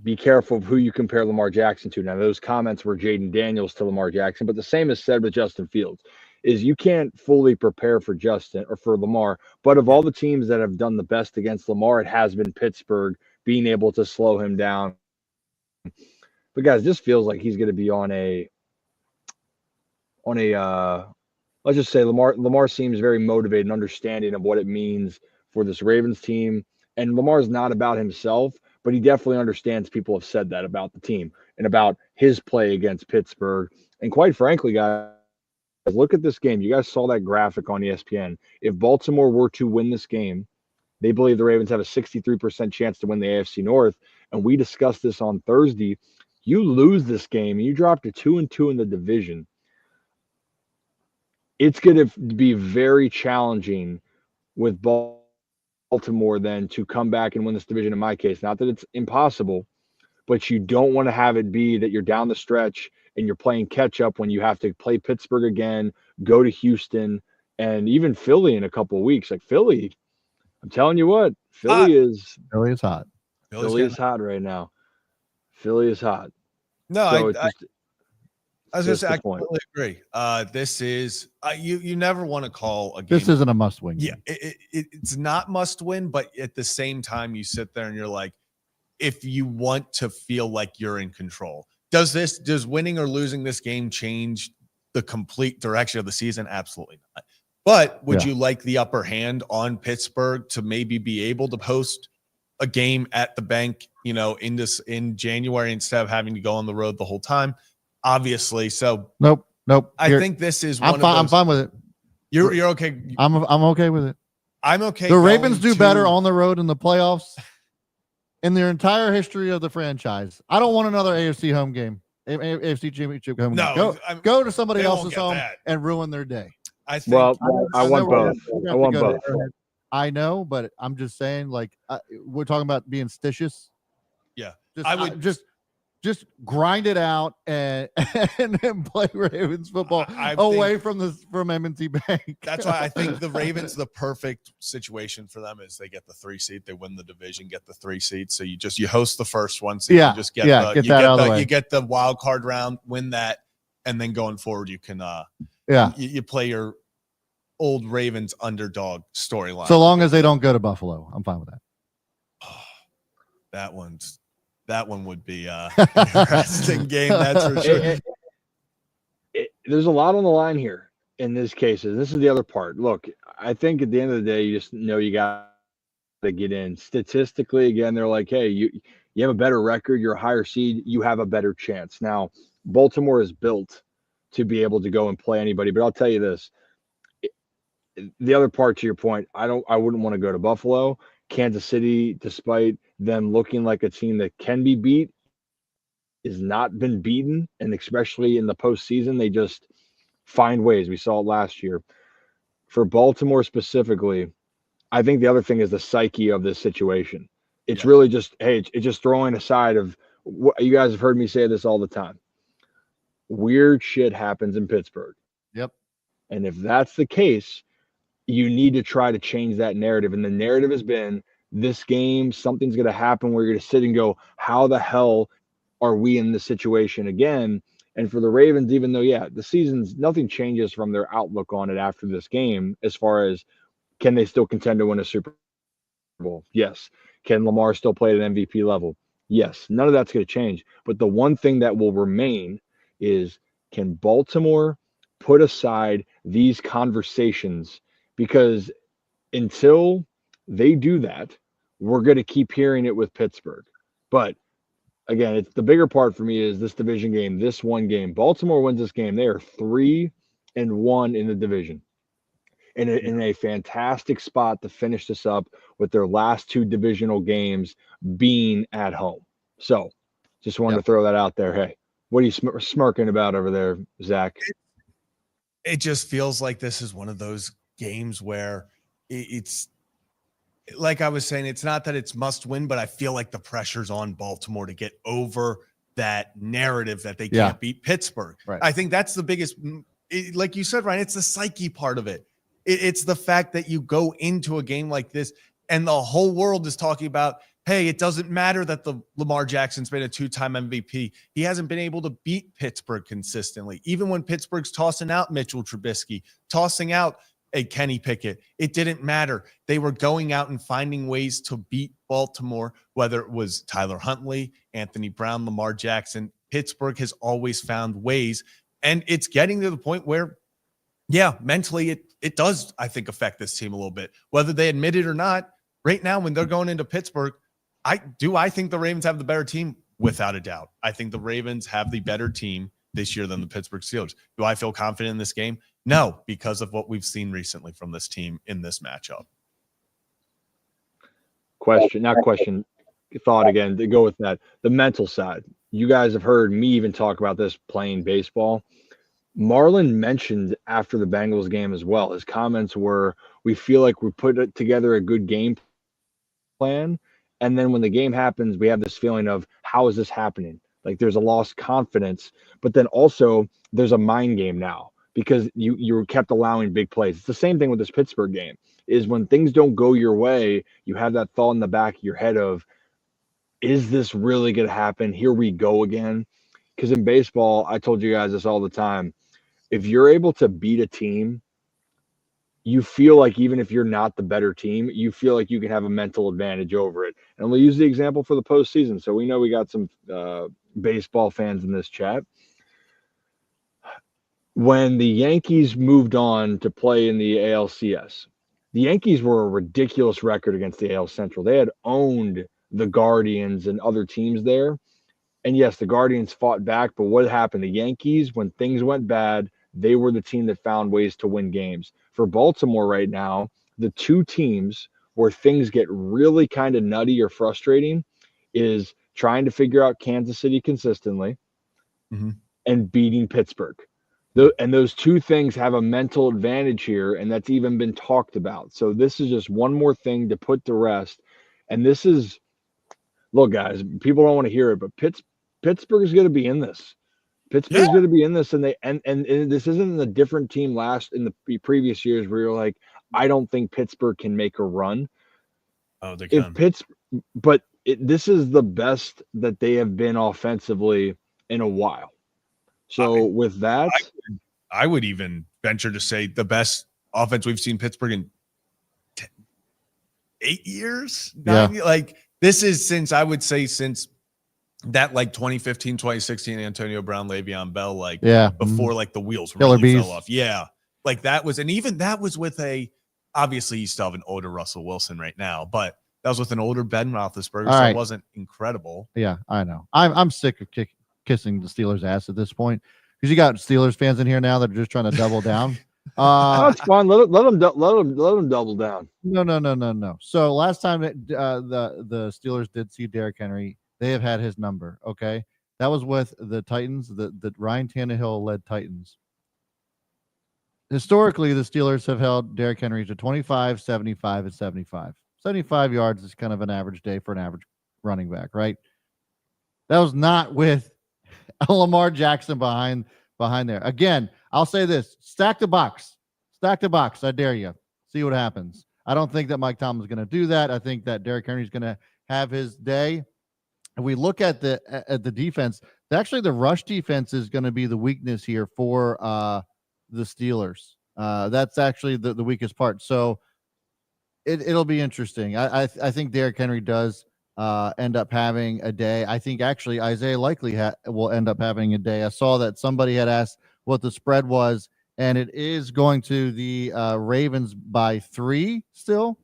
be careful of who you compare Lamar Jackson to. Now, those comments were Jaden Daniels to Lamar Jackson, but the same is said with Justin Fields, is you can't fully prepare for Justin or for Lamar. But of all the teams that have done the best against Lamar, it has been Pittsburgh being able to slow him down. But guys, this feels like he's going to be on a let's just say Lamar seems very motivated and understanding of what it means for this Ravens team. And Lamar's not about himself, but he definitely understands people have said that about the team and about his play against Pittsburgh. And quite frankly, guys, look at this game. You guys saw that graphic on ESPN. If Baltimore were to win this game, they believe the Ravens have a 63% chance to win the AFC North. And we discussed this on Thursday. You lose this game, and you drop to 2-2 in the division. It's going to be very challenging with Baltimore then to come back and win this division in my case. Not that it's impossible, but you don't want to have it be that you're down the stretch and you're playing catch up when you have to play Pittsburgh again, go to Houston, and even Philly in a couple of weeks. Like Philly, I'm telling you what, Philly is hot. Philly is hot right now. Philly is hot. No, So I was going to say, I point. completely agree. This is you never want to call a game. This isn't a must win. Yeah, it's not must win, but at the same time, you sit there and you're like, if you want to feel like you're in control, does winning or losing this game change the complete direction of the season? Absolutely not. But would you like the upper hand on Pittsburgh to maybe be able to post a game at the bank, in January instead of having to go on the road the whole time? Obviously. So nope. I think this is one of those. I'm fine with it. You're okay. I'm okay with it. I'm okay. The Ravens do better on the road in the playoffs in their entire history of the franchise. I don't want another AFC home game, AFC Championship home game. Go to somebody else's home and ruin their day. I think. Well, I want both. I want both. I know, but I'm just saying, we're talking about being stitious. Yeah, I would just grind it out and play Ravens football away from M&T Bank. That's why I think the Ravens, the perfect situation for them is they get the 3 seed, they win the division, get the 3 seed. So you host the first one, so you just get you get the wild card round, win that, and then going forward you can you play your old Ravens underdog storyline. So long as they don't go to Buffalo, I'm fine with that. That one would be an interesting game, that's for sure. There's a lot on the line here in this case. This is the other part. Look, I think at the end of the day, you just know you got to get in. Statistically, again, they're like, hey, you have a better record, you're a higher seed, you have a better chance. Now, Baltimore is built to be able to go and play anybody, but I'll tell you this. The other part to your point, I wouldn't want to go to Buffalo. Kansas City, despite them looking like a team that can be beat, has not been beaten, and especially in the postseason, they just find ways. We saw it last year. For Baltimore specifically, I think the other thing is the psyche of this situation. It's really just, it's just throwing aside of what you guys have heard me say this all the time. Weird shit happens in Pittsburgh. Yep. And if that's the case, you need to try to change that narrative. And the narrative has been this game, something's going to happen where you're going to sit and go, how the hell are we in this situation again? And for the Ravens, even though, the season's nothing changes from their outlook on it after this game, as far as can they still contend to win a Super Bowl? Yes. Can Lamar still play at an MVP level? Yes. None of that's going to change. But the one thing that will remain is, can Baltimore put aside these conversations? Because until they do that, we're going to keep hearing it with Pittsburgh. But again, it's the bigger part for me is this division game, this one game. Baltimore wins this game. They are 3-1 in the division. In a fantastic spot to finish this up with their last 2 divisional games being at home. So just wanted to throw that out there. Hey, what are you smirking about over there, Zach? It just feels like this is one of those games where it's like I was saying, it's not that it's must win, but I feel like the pressure's on Baltimore to get over that narrative that they can't beat Pittsburgh. Right. I think that's the biggest, like you said, Ryan, it's the psyche part of it. It's the fact that you go into a game like this and the whole world is talking about, hey, it doesn't matter that the Lamar Jackson's been a 2-time MVP. He hasn't been able to beat Pittsburgh consistently. Even when Pittsburgh's tossing out Mitchell Trubisky, tossing out a Kenny Pickett, it didn't matter. They were going out and finding ways to beat Baltimore, whether it was Tyler Huntley, Anthony Brown, Lamar Jackson. Pittsburgh has always found ways, and it's getting to the point where, mentally it does, I think, affect this team a little bit. Whether they admit it or not, right now when they're going into Pittsburgh, I think the Ravens have the better team without a doubt. I think the Ravens have the better team this year than the Pittsburgh Steelers. Do I feel confident in this game? No, because of what we've seen recently from this team in this matchup. Thought again to go with that. The mental side. You guys have heard me even talk about this playing baseball. Marlon mentioned after the Bengals game as well. His comments were, we feel like we put together a good game plan. And then when the game happens, we have this feeling of, how is this happening? Like there's a lost confidence, but then also there's a mind game now because you kept allowing big plays. It's the same thing with this Pittsburgh game, is when things don't go your way, you have that thought in the back of your head of, is this really going to happen? Here we go again. Because in baseball, I told you guys this all the time. If you're able to beat a team, you feel like even if you're not the better team, you feel like you can have a mental advantage over it. And we'll use the example for the postseason. So we know we got some baseball fans in this chat. When the Yankees moved on to play in the ALCS, the Yankees were a ridiculous record against the AL Central. They had owned the Guardians and other teams there. And yes, the Guardians fought back, but what happened? The Yankees, when things went bad, they were the team that found ways to win games. For Baltimore right now, the two teams where things get really kind of nutty or frustrating is trying to figure out Kansas City consistently and beating Pittsburgh. And those two things have a mental advantage here, and that's even been talked about. So this is just one more thing to put to rest. And this is, look, guys, people don't want to hear it, but Pittsburgh is going to be in this. Pittsburgh's going to be in this, and this isn't a different team in the previous years where you're like, I don't think Pittsburgh can make a run. Oh, they can. This is the best that they have been offensively in a while. So with that, I would even venture to say the best offense we've seen Pittsburgh in 8 years. 9 years. Like this is since that like 2015, 2016 Antonio Brown, Le'Veon Bell, before like the wheels really fell off. Yeah. Like that was, and even that was with obviously you still have an older Russell Wilson right now, but that was with an older Ben Roethlisberger. So it wasn't incredible. Yeah, I know. I'm sick of kissing the Steelers' ass at this point because you got Steelers fans in here now that are just trying to double down. That's fine. Let them double down. No. So last time the Steelers did see Derrick Henry, they have had his number. Okay, that was with the Titans, the Ryan Tannehill led Titans. Historically, the Steelers have held Derrick Henry to 25, 75, and 75. 75 yards is kind of an average day for an average running back, right? That was not with Lamar Jackson behind there. Again, I'll say this: stack the box. I dare you. See what happens. I don't think that Mike Tomlin's going to do that. I think that Derrick Henry's going to have his day. And we look at the defense. Actually, the rush defense is going to be the weakness here for the Steelers. That's actually the weakest part. So it'll be interesting. I think Derrick Henry does end up having a day. I think actually Isaiah Likely will end up having a day. I saw that somebody had asked what the spread was, and it is going to the Ravens by 3 still.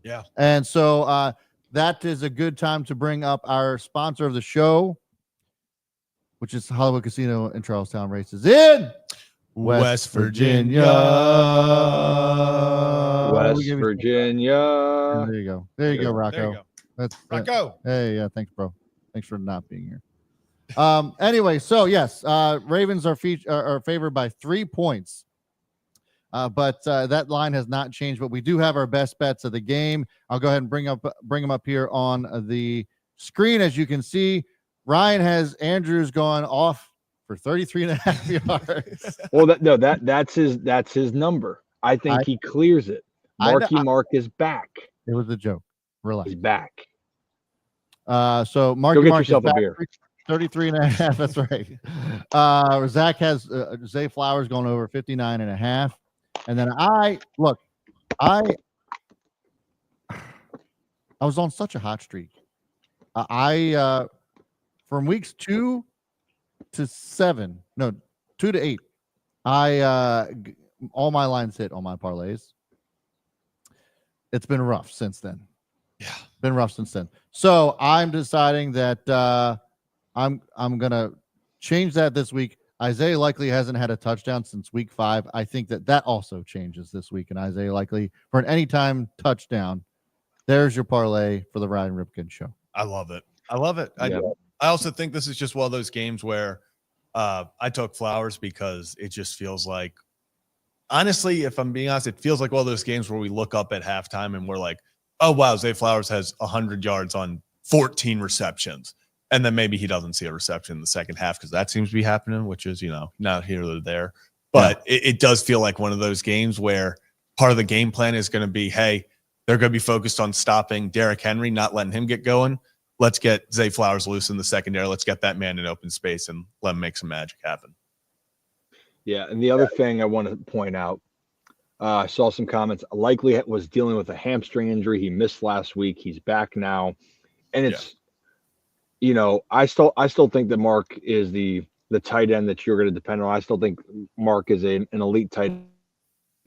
Yeah. And so that is a good time to bring up our sponsor of the show, which is Hollywood Casino in Charlestown Races in West Virginia. West Virginia. There you go. There you go, Rocco. There you go. That's Rocco. Hey, yeah, thanks, bro. Thanks for not being here. Anyway, so yes, Ravens are favored by 3 points. But that line has not changed, but we do have our best bets of the game. I'll go ahead and bring them up here on the screen. As you can see, Ryan has Andrews going off for 33.5 yards. Well, that's his number. I think he clears it. Mark is back. It was a joke. Relax. He's back. So Mark is back. 33.5. That's right. Zach has Zay Flowers going over 59.5. And then I was on such a hot streak. From weeks 2 to 7, no, 2 to 8, all my lines hit on my parlays. It's been rough since then. Yeah. Been rough since then. So I'm deciding that I'm gonna change that this week. Isaiah Likely hasn't had a touchdown since week 5. I think that also changes this week, and Isaiah Likely for an anytime touchdown. There's your parlay for the Ryan Ripken show. I love it. I love it. Yeah. I also think this is just one of those games where I took Flowers because it just feels like, honestly, if I'm being honest, it feels like one of those games where we look up at halftime and we're like, oh, wow, Zay Flowers has 100 yards on 14 receptions. And then maybe he doesn't see a reception in the second half because that seems to be happening, which is, not here or there. But it does feel like one of those games where part of the game plan is going to be, hey, they're going to be focused on stopping Derrick Henry, not letting him get going. Let's get Zay Flowers loose in the secondary. Let's get that man in open space and let him make some magic happen. Yeah, and the other thing I want to point out, I saw some comments. Likely was dealing with a hamstring injury. He missed last week. He's back now, and it's, I still think that Mark is the tight end that you're going to depend on. I still think Mark is an elite tight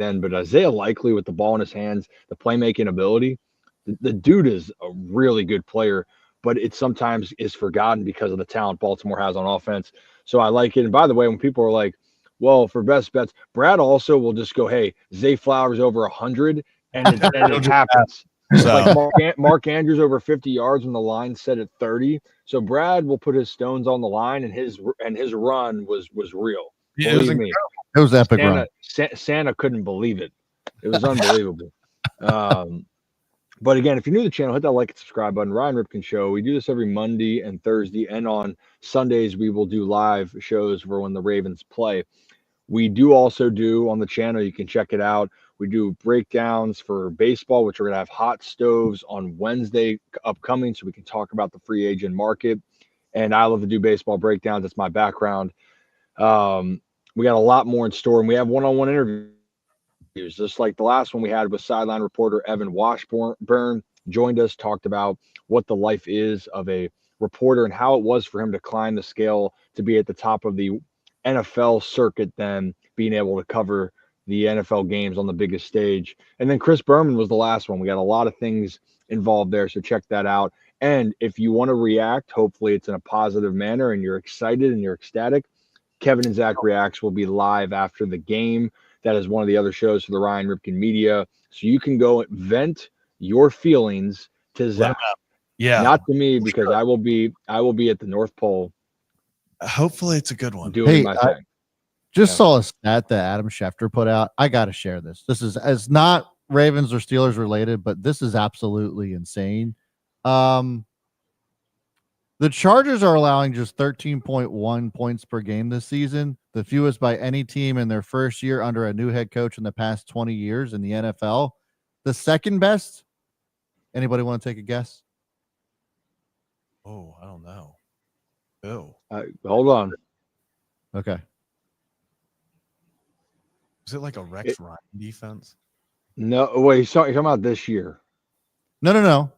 end, but Isaiah Likely with the ball in his hands, the playmaking ability, the dude is a really good player. But it sometimes is forgotten because of the talent Baltimore has on offense. So I like it. And by the way, when people are like, well, for best bets, Brad also will just go, hey, Zay Flowers over 100, and it happens. So. Like Mark Andrews over 50 yards when the line set at 30. So Brad will put his stones on the line, and his run was real. Yeah, Believe me. It was epic run. Santa couldn't believe it. It was unbelievable. But again, if you're new to the channel, hit that like and subscribe button. Ryan Ripken Show. We do this every Monday and Thursday, and on Sundays we will do live shows for when the Ravens play. We do also do on the channel, you can check it out, we do breakdowns for baseball, which we're going to have hot stoves on Wednesday upcoming, so we can talk about the free agent market. And I love to do baseball breakdowns. That's my background. We got a lot more in store, and we have one-on-one interviews. Just like the last one we had with sideline reporter Evan Washburn joined us, talked about what the life is of a reporter and how it was for him to climb the scale to be at the top of the NFL circuit, then being able to cover the NFL games on the biggest stage. And then Chris Berman was the last one. We got a lot of things involved there, so check that out. And if you want to react, hopefully it's in a positive manner and you're excited and you're ecstatic, Kevin and Zach Reacts will be live after the game. That is one of the other shows for the Ryan Ripken Media. So you can go vent your feelings to Zach. Yeah. Not to me, because I will be at the North Pole. Hopefully it's a good one. Doing my thing. Just saw a stat that Adam Schefter put out. I got to share this. This is as not Ravens or Steelers related, but this is absolutely insane. The Chargers are allowing just 13.1 points per game this season, the fewest by any team in their first year under a new head coach in the past 20 years in the NFL. The second best. Anybody want to take a guess? Oh, I don't know. Oh, Hold on. Okay. is it like a Rex Ryan defense? No, wait, you're talking about this year. No.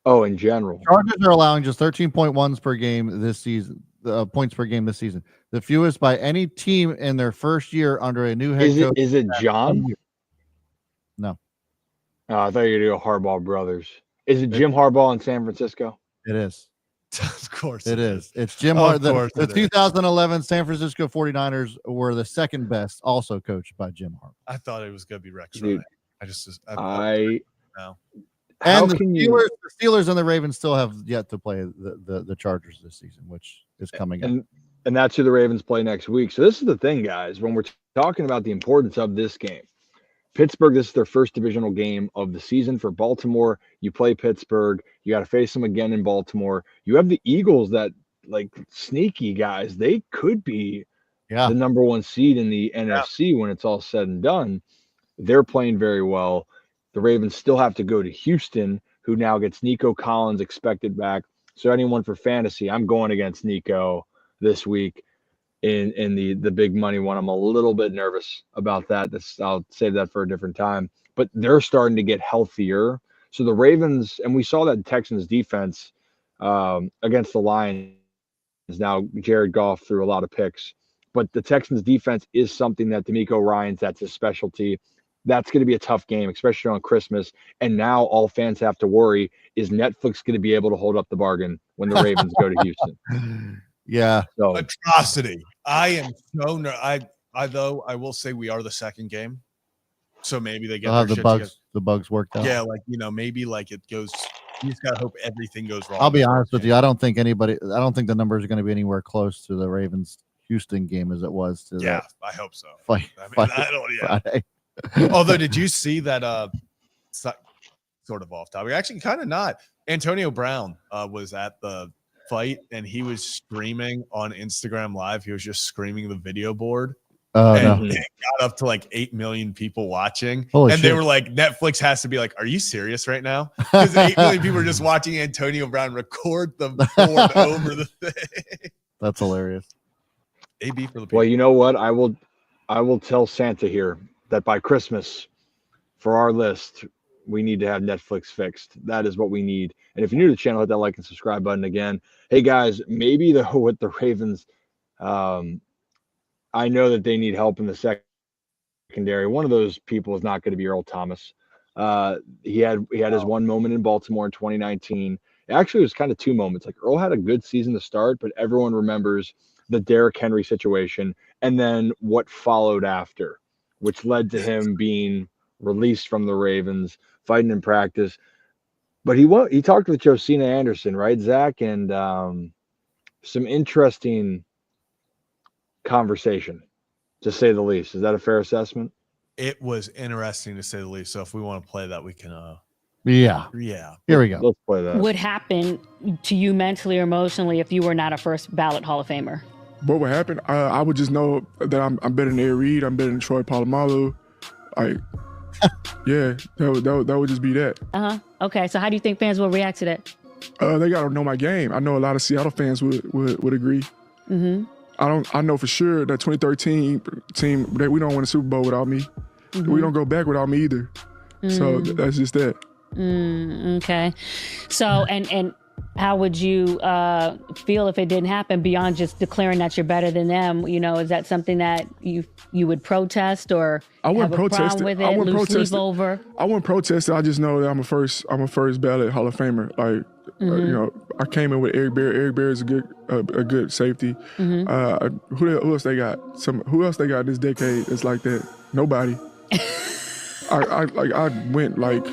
Oh, in general. Chargers are allowing just 13.1s per game this season. Points per game this season, the fewest by any team in their first year under a new head coach. Is it John? No. I thought you were going to do Harbaugh brothers. Is it Jim Harbaugh in San Francisco? It is. Of course it is. It's Jim Harbaugh. The 2011 San Francisco 49ers were the second best, also coached by Jim Harbaugh. I thought it was going to be Rex Dude, Ryan. no. And the Steelers and the Ravens still have yet to play the Chargers this season, which is coming up. And that's who the Ravens play next week. So this is the thing, guys, when we're talking about the importance of this game. Pittsburgh, this is their first divisional game of the season. For Baltimore, you play Pittsburgh. You got to face them again in Baltimore. You have the Eagles that, like, sneaky guys. They could be the number one seed in the NFC when it's all said and done. They're playing very well. The Ravens still have to go to Houston, who now gets Nico Collins expected back. So anyone for fantasy, I'm going against Nico this week in the big money one. I'm a little bit nervous about that. I'll save that for a different time. But they're starting to get healthier. So the Ravens, and we saw that Texans defense against the Lions. Now Jared Goff threw a lot of picks. But the Texans defense is something that DeMeco Ryans, that's his specialty. That's going to be a tough game, especially on Christmas. And now all fans have to worry, is Netflix going to be able to hold up the bargain when the Ravens go to Houston? Yeah. So Atrocity. I am so though I will say we are the second game. So maybe they get They'll have their the shit bugs. together. The bugs worked out. Yeah, like maybe like it goes. You just gotta hope everything goes wrong. I'll be honest with you. I don't think the numbers are going to be anywhere close to the Ravens Houston game as it was to Yeah, I hope so. fight. I don't. Yeah. Friday. Although, did you see that? Sort of off topic. Actually, kind of not. Antonio Brown was at the fight and he was screaming on Instagram Live. He was just screaming the video board. And it got up to like 8 million people watching. Holy and shit. they were like, Netflix has to be like, are you serious right now? Because 8 million people are just watching Antonio Brown record the board over the thing. That's hilarious. AB for the people. well, you know what? I will tell Santa here that by Christmas, for our list, we need to have Netflix fixed. That is what we need. And if you're new to the channel, hit that like and subscribe button again. Hey guys, maybe though with the Ravens, I know that they need help in the secondary. One of those people is not going to be Earl Thomas. He had his one moment in Baltimore in 2019. Actually, it was kind of two moments. Like Earl had a good season to start, but everyone remembers the Derrick Henry situation and then what followed after, which led to him being released from the Ravens, fighting in practice. But he talked with Josina Anderson, right, Zach, and some interesting conversation, to say the least. Is that a fair assessment? It was interesting to say the least. So if we want to play that, we can. Yeah. Here we go. Let's play that. Would happen to you mentally or emotionally if you were not a first ballot Hall of Famer? What would happen? I would just know that I'm better than Ed Reed. I'm better than Troy Polamalu. Like, yeah, that would just be that. Okay, so how do you think fans will react to that? They gotta know my game. I know a lot of Seattle fans would agree. Mm-hmm. I know for sure that 2013 team that we don't win a Super Bowl without me. We don't go back without me either. So that's just that. Okay. So and how would you feel if it didn't happen beyond just declaring that you're better than them? You know, is that something that you would protest or I wouldn't have a protest problem it. with I it, wouldn't lose protest sleep it. over? I wouldn't protest it. I just know that I'm a first ballot Hall of Famer. Like you know, I came in with Eric Berry. Eric Berry is a good safety. Who else they got? Who else they got this decade that's like that? Nobody. I went like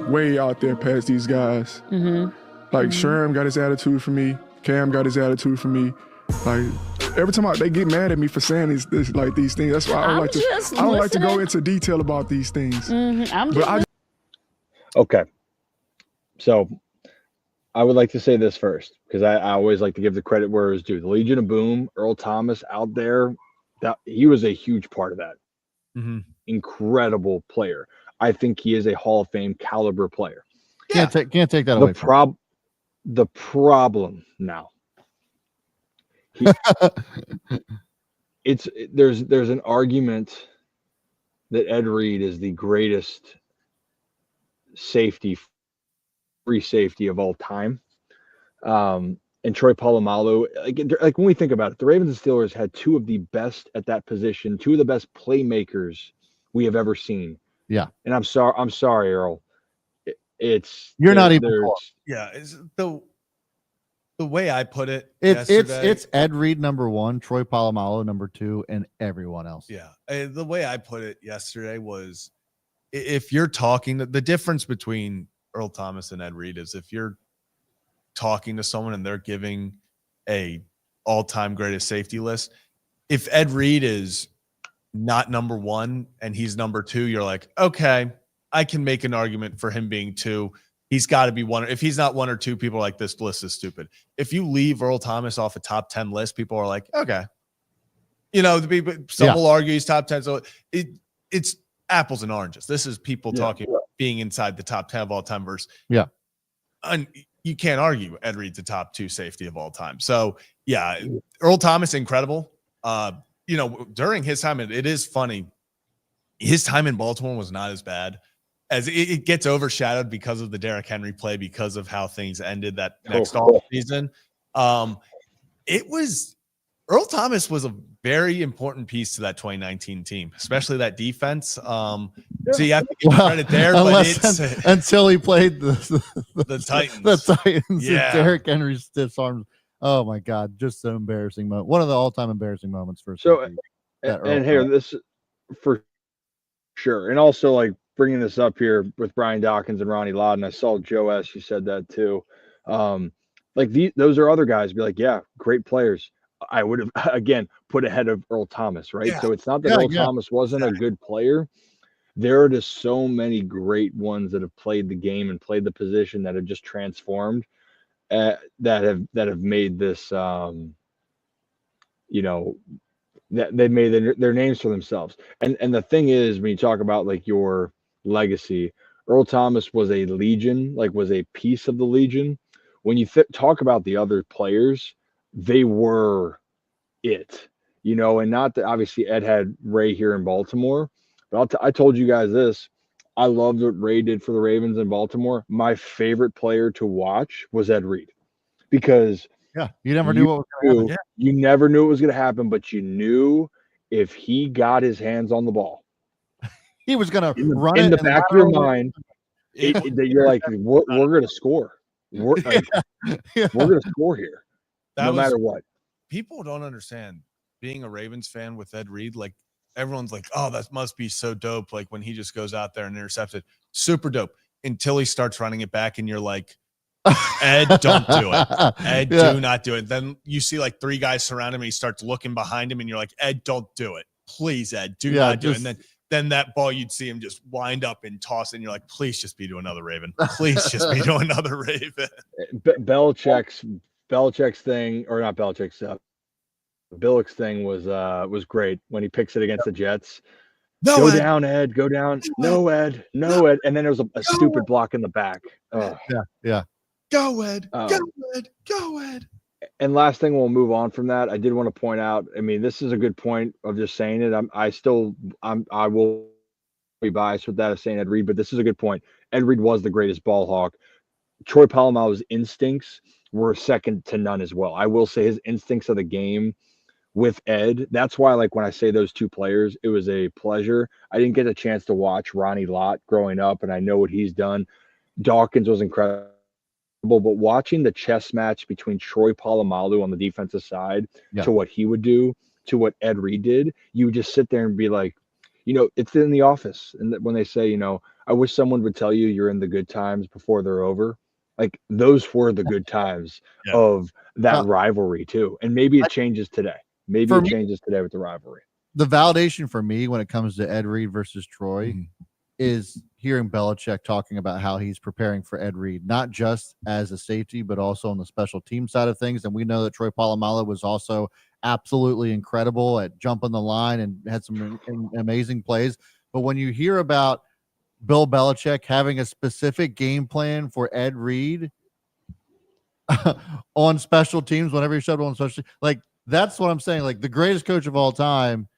way out there past these guys. Like Sherm got his attitude for me. Cam got his attitude for me. Like every time they get mad at me for saying these things. That's why I don't like to go into detail about these things. Okay. So I would like to say this first, because I always like to give the credit where it's due. The Legion of Boom, Earl Thomas out there, that he was a huge part of that. Incredible player. I think he is a Hall of Fame caliber player. Can't take that away. The problem now. There's an argument that Ed Reed is the greatest free safety of all time. And Troy Polamalu, like when we think about it, the Ravens and Steelers had two of the best at that position, two of the best playmakers we have ever seen. Yeah. And I'm sorry, Earl. You're not even close. Yeah, it's the way I put it. It's Ed Reed number 1, Troy Polamalu number 2, and everyone else. Yeah, the way I put it yesterday was, if you're talking, the difference between Earl Thomas and Ed Reed is if you're talking to someone and they're giving a all-time greatest safety list, if Ed Reed is not number 1 and he's number 2, you're like, okay, I can make an argument for him being 2. He's got to be 1. If he's not 1 or 2, people are like, this list is stupid. If you leave Earl Thomas off a top 10 list, people are like, okay. You know, some will argue he's top 10. So it's apples and oranges. This is people talking about being inside the top 10 of all time versus. Yeah. And you can't argue Ed Reed's the top 2 safety of all time. So yeah, Earl Thomas, incredible. You know, during his time, it is funny. His time in Baltimore was not as bad. As it gets overshadowed because of the Derrick Henry play, because of how things ended that next off season. Earl Thomas was a very important piece to that 2019 team, especially that defense. So you have to give credit there, but it's until he played the Titans. The Titans. Yeah. And Derrick Henry stiff arms. Oh my God, just an embarrassing moment. One of the all-time embarrassing moments for So, safety. and here, this for sure. And also, like, bringing this up here with Brian Dawkins and Ronnie Lodden, I saw Joe S. You said that too. Like those are other guys. Be like, yeah, great players. I would have again put ahead of Earl Thomas, right? Yeah. So it's not that Earl Thomas wasn't a good player. There are just so many great ones that have played the game and played the position that have just transformed, that have made this, you know, that they've made their names for themselves. And the thing is, when you talk about like your legacy, Earl Thomas was a legion, like was a piece of the legion. When you talk about the other players, they were it, you know, and not that obviously Ed had Ray here in Baltimore, but I told you guys this. I loved what Ray did for the Ravens in Baltimore. My favorite player to watch was Ed Reed, because you never knew what was going to happen. You never knew it was going to happen, but you knew if he got his hands on the ball, he was going to run in it the back of your mind. That you're like, we're going to score. We're going to score here, no matter what. People don't understand being a Ravens fan with Ed Reed. Like, everyone's like, oh, that must be so dope. Like when he just goes out there and intercepts it, super dope, until he starts running it back and you're like, Ed, don't do it. Ed, do not do it. Then you see like three guys surround him and he starts looking behind him and you're like, Ed, don't do it. Please, Ed, do not do it. And then that ball, you'd see him just wind up and toss it, and you're like, please just be to another Raven. Please just be to another Raven. Belichick's thing, or not Belichick's, Billick's thing was great when he picks it against the Jets. Go down, Ed. Go down. No, Ed. No, Ed. And then there was a stupid block in the back. Oh. Yeah. Go, Ed. Go, Ed. Go, Ed. And last thing, we'll move on from that. I did want to point out, I mean, this is a good point of just saying it. I will be biased with that of saying Ed Reed, but this is a good point. Ed Reed was the greatest ball hawk. Troy Polamalu's instincts were second to none as well. I will say his instincts of the game with Ed. That's why, like, when I say those two players, it was a pleasure. I didn't get a chance to watch Ronnie Lott growing up, and I know what he's done. Dawkins was incredible, but watching the chess match between Troy Polamalu on the defensive side to what he would do, to what Ed Reed did, you would just sit there and be like, you know, it's in the office. And when they say, you know, I wish someone would tell you you're in the good times before they're over. Like, those were the good times of that rivalry too. And maybe it changes today. Maybe it changes today with the rivalry. The validation for me when it comes to Ed Reed versus Troy is hearing Belichick talking about how he's preparing for Ed Reed, not just as a safety, but also on the special team side of things. And we know that Troy Polamalu was also absolutely incredible at jumping the line and had some amazing plays. But when you hear about Bill Belichick having a specific game plan for Ed Reed on special teams, whenever he showed up on special teams, like, that's what I'm saying. Like, the greatest coach of all time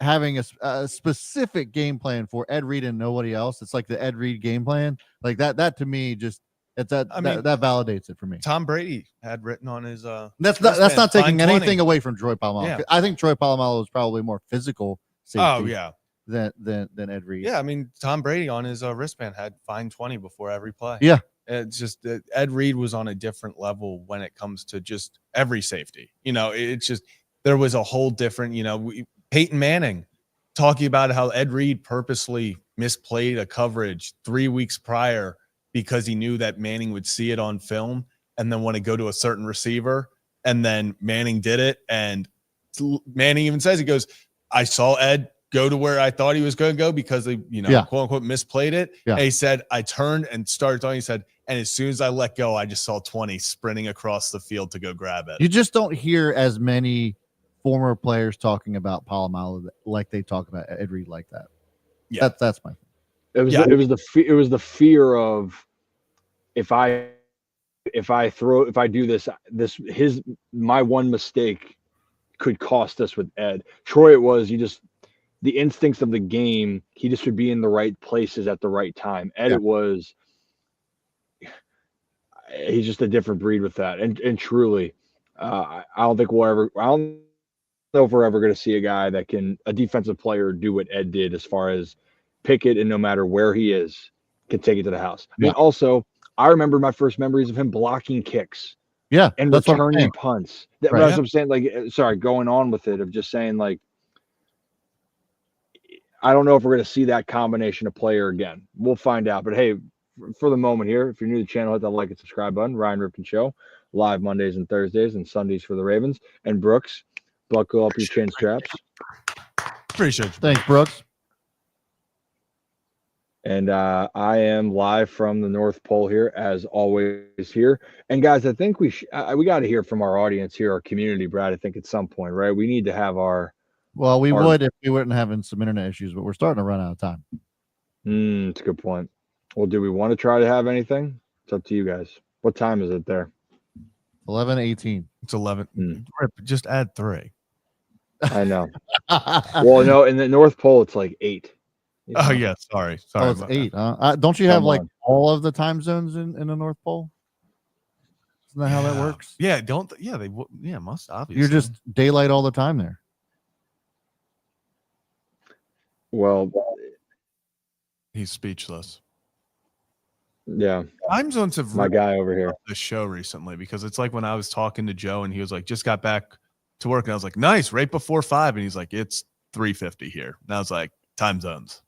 having a specific game plan for Ed Reed and nobody else. It's like the Ed Reed game plan. Like that to me, just that validates it for me. Tom Brady had written on his that's not taking anything away from Troy Polamalu. Yeah. I think Troy Polamalu was probably more physical safety than Ed Reed. Yeah, I mean, Tom Brady on his wristband had fine 20 before every play. Yeah. It's just that Ed Reed was on a different level when it comes to just every safety. You know, it's just, there was a whole different, you know, Peyton Manning talking about how Ed Reed purposely misplayed a coverage 3 weeks prior because he knew that Manning would see it on film and then want to go to a certain receiver. And then Manning did it. And Manning even says, he goes, I saw Ed go to where I thought he was going to go because they, you know, quote unquote, misplayed it. Yeah. And he said, I turned and started throwing. He said, and as soon as I let go, I just saw 20 sprinting across the field to go grab it. You just don't hear as many former players talking about Polamalu like they talk about Ed Reed like that. Yeah, that's my thing. It was the fear of if I do this, my one mistake could cost us with Ed. Troy, it was the instincts of the game. He just would be in the right places at the right time. Ed, it was. He's just a different breed with that, and truly, I don't know if we're ever going to see a defensive player do what Ed did as far as Pickett, and no matter where he is, can take it to the house. I mean, Yeah. also, I remember my first memories of him blocking kicks Yeah, and that's what I'm returning saying. punts. Right. That's what I'm saying. Like, sorry, going on with it of just saying, like, I don't know if we're going to see that combination of player again. We'll find out. But hey, for the moment here, if you're new to the channel, hit that like and subscribe button. Ryan Ripken Show, live Mondays and Thursdays and Sundays for the Ravens. And Brooks, buckle up your chin straps. Appreciate you. Thanks, Brooks. And I am live from the North Pole here, as always here. And guys, I think we got to hear from our audience here, our community, Brad. I think at some point, right? We need to have our. Well, we would if we weren't having some internet issues, but we're starting to run out of time. It's a good point. Well, do we want to try to have anything? It's up to you guys. What time is it there? 11:18. It's 11. Just add 3. I know. Well, no, in the North Pole, it's like 8. Oh, yeah. Sorry. Oh, it's 8. Don't you have like all of the time zones in the North Pole? Isn't that how that works? Yeah. They must obviously. You're just daylight all the time there. Well, he's speechless. Yeah. Time zones have my guy over here. The show recently, because it's like when I was talking to Joe and he was like, just got back to work, and I was like, nice, right before 5, and he's like, it's 3:50 here. And I was like, time zones.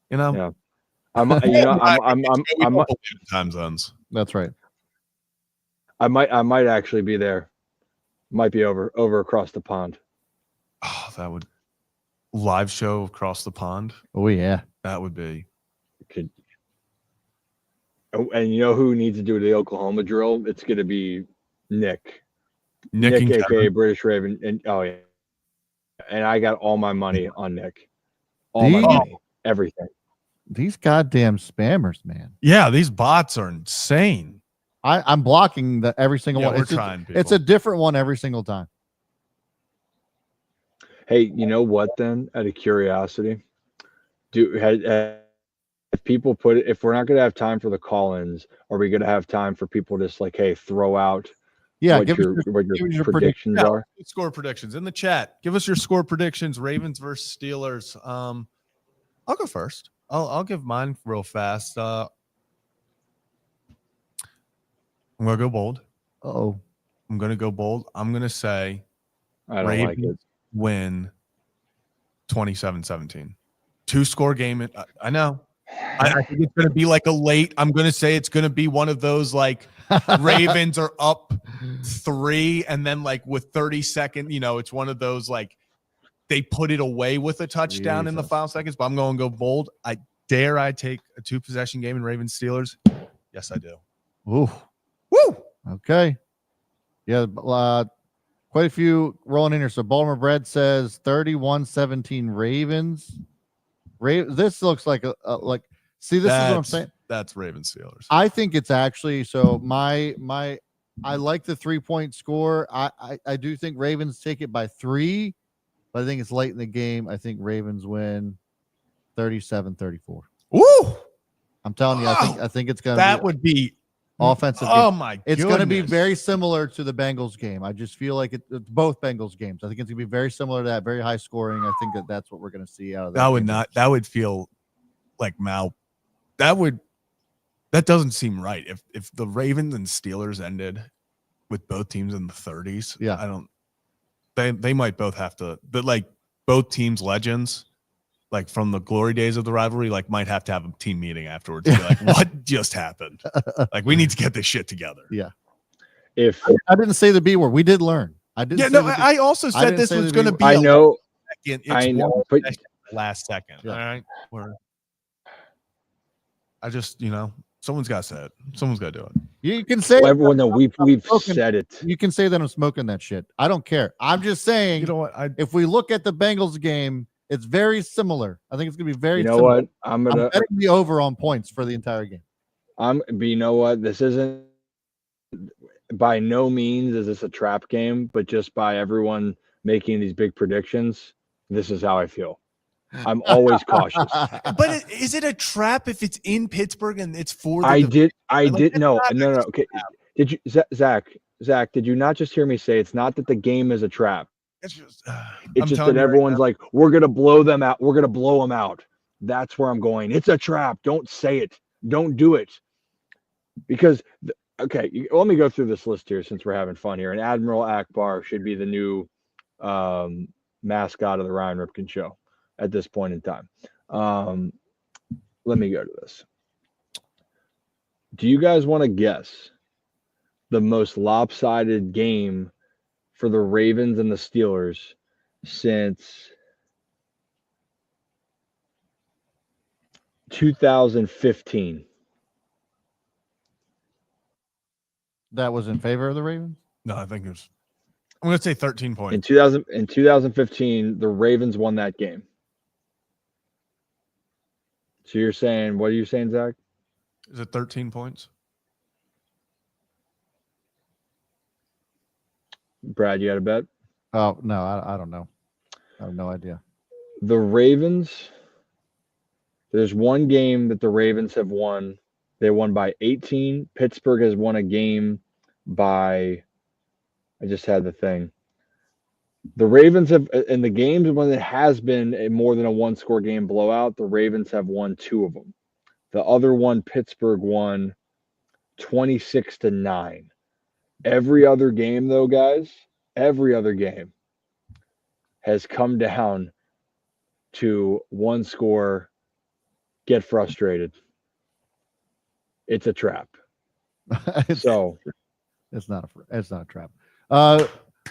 You know? Yeah. I'm time zones. That's right. I might actually be there. Might be over across the pond. Oh, that would live show across the pond. Oh yeah. That would be. Could. Oh, and you know who needs to do the Oklahoma drill? It's going to be Nick, aka British Raven, and oh yeah. And I got all my money on Nick. All my money, everything. These goddamn spammers, man. Yeah, these bots are insane. I'm blocking every single one. It's a different one every single time. Hey, you know what? Then, out of curiosity, if people if we're not going to have time for the call-ins, are we going to have time for people just like, hey, throw out? Yeah, what your predictions are. Score predictions in the chat. Give us your score predictions. Ravens versus Steelers. I'll go first. I'll give mine real fast. I'm gonna go bold. Oh, I'm gonna go bold. I'm gonna say I don't Ravens like it. Win 27-17. 2-score game. I know. I think it's gonna be like a late. I'm gonna say it's gonna be one of those like Ravens are up 3, and then like with 30 seconds, it's one of those like they put it away with a touchdown in the final seconds. But I'm going to go bold. I take a 2-possession game in Ravens Steelers. Yes, I do. Ooh. Woo. Okay. Yeah, quite a few rolling in here. So Baltimore Bread says 31-17 Ravens. This looks like see, this is what I'm saying. That's Ravens Steelers. I think it's actually so I like the 3-point score. I do think Ravens take it by 3, but I think it's late in the game. I think Ravens win 37-34. Ooh. I'm telling you, I think it's gonna that would be offensive. Oh my! It's goodness. going to be very similar to the Bengals game. I just feel like it's both Bengals games. I think it's going to be very similar to that, very high scoring. I think that's what we're going to see out of that. That would feel like that doesn't seem right. If the Ravens and Steelers ended with both teams in the 30s, yeah, I don't. They might both have to, but like both teams' legends, like from the glory days of the rivalry, like might have to have a team meeting afterwards. And be like, what just happened? Like we need to get this shit together. Yeah. If I didn't say the B word, we did learn. I didn't. Yeah, no, I also said this was going to be. I know. I know. But last second. Yeah. All right. I just, someone's got to say it. Someone's got to do it. You can say everyone know we've said it. You can say that I'm smoking that shit. I don't care. I'm just saying. You know what? If we look at the Bengals game, it's very similar. I think it's gonna be very. You know similar. what? I'm betting the over on points for the entire game. But you know what? This isn't. By no means is this a trap game, but just by everyone making these big predictions, this is how I feel. I'm always cautious. But is it a trap if it's in Pittsburgh and it's for the I did no. Okay. Did you Zach, did you not just hear me say it's not that the game is a trap? It's just that everyone's like, we're going to blow them out. We're going to blow them out. That's where I'm going. It's a trap. Don't say it. Don't do it. Because, let me go through this list here since we're having fun here. And Admiral Akbar should be the new mascot of the Ryan Ripken show at this point in time. Let me go to this. Do you guys want to guess the most lopsided game for the Ravens and the Steelers since 2015? That was in favor of the Ravens? No, I think it was. I'm going to say 13 points. In 2015, the Ravens won that game. So you're saying, what are you saying, Zach? Is it 13 points? Brad, you had a bet? Oh, no, I don't know. I have no idea. The Ravens, there's one game that the Ravens have won. They won by 18. Pittsburgh has won a game by, I just had the thing. The Ravens have, in the games when it has been more than a one-score game blowout, the Ravens have won 2 of them. The other one, Pittsburgh won 26-9. Every other game, though, guys, every other game has come down to one score, get frustrated. It's a trap. It's not a trap.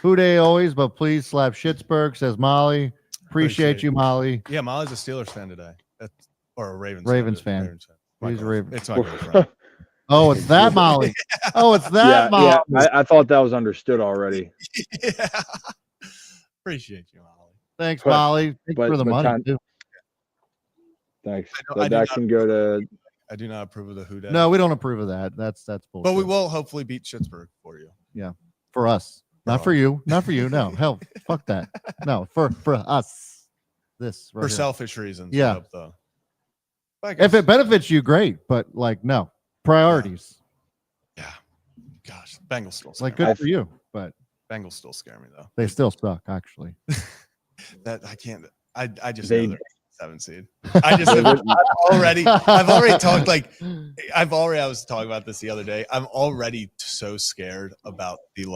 Who day always, but please slap Schittsburg, says Molly. Appreciate you, Molly. Yeah, Molly's a Steelers fan today. Or a Ravens fan. He's a Ravens. It's not good. Oh, it's that Molly. Oh, it's that Molly. Yeah, I thought that was understood already. Yeah. Appreciate you, Molly. Thanks, Molly. Thanks for the money, too. Thanks. That can go to. I do not approve of the who day. No, we don't approve of that. That's bullshit. But we will hopefully beat Schittsburg for you. Yeah, for us. Not for you. Not for you. No, hell, fuck that. No, for us. This right for here. Selfish reasons. Yeah. I hope, though. If it benefits you, great. But no priorities. Yeah. Gosh, Bengals still scare Like me. good for you, but Bengals still scare me though. They still suck, actually. That I can't. I just know they're 7 seed. I've already talked I was talking about this the other day. I'm already so scared about the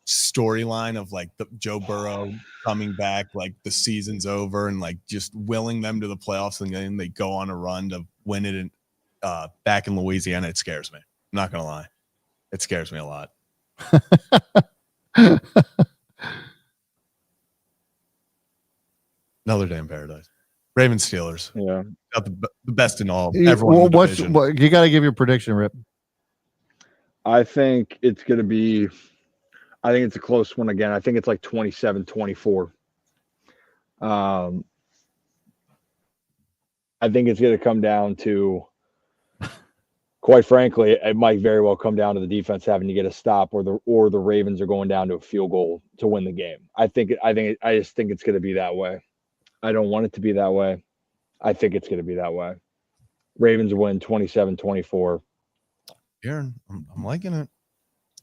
storyline of the Joe Burrow coming back, the season's over and just willing them to the playoffs, and then they go on a run to win it in back in Louisiana. It scares me. I'm not gonna lie. It scares me a lot. Another day in paradise. Ravens Steelers. Yeah. Got the best in all. Everyone. You got to give your prediction, Rip. I think it's going to be. I think it's a close one again. I think it's 27-24. I think it's going to come down to. Quite frankly, it might very well come down to the defense having to get a stop, or the Ravens are going down to a field goal to win the game. I just think it's going to be that way. I don't want it to be that way. I think it's going to be that way. Ravens win 27-24. Kieran, I'm liking it.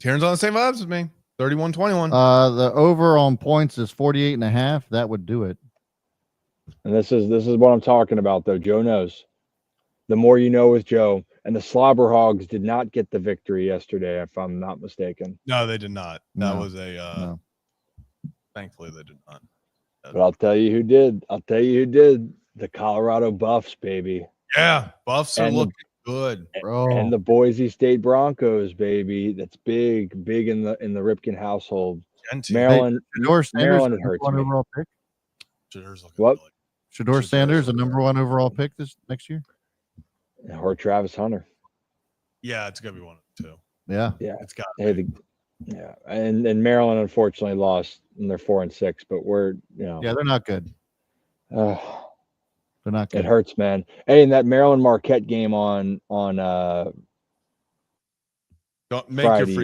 Kieran's on the same vibes as me. 31-21. The over on points is 48.5. That would do it. And this is what I'm talking about, though. Joe knows. The more you know with Joe. And the Slobber Hogs did not get the victory yesterday, if I'm not mistaken. No, they did not. That was no. Thankfully they did not. But I'll tell you who did. The Colorado Buffs, baby. Yeah, Buffs are looking good, bro. And the Boise State Broncos, baby. That's big in the Ripken household. Maryland, Maryland hurts me. Overall pick. What? Shador Sanders, the number 1 overall pick this next year. Or Travis Hunter. Yeah, it's gonna be 1 of 2. Yeah, it's got. Yeah, and Maryland unfortunately lost, and they're 4-6. But we're yeah, they're not good. They're not good. It hurts, man. Hey, and that Maryland Marquette game on Don't make Friday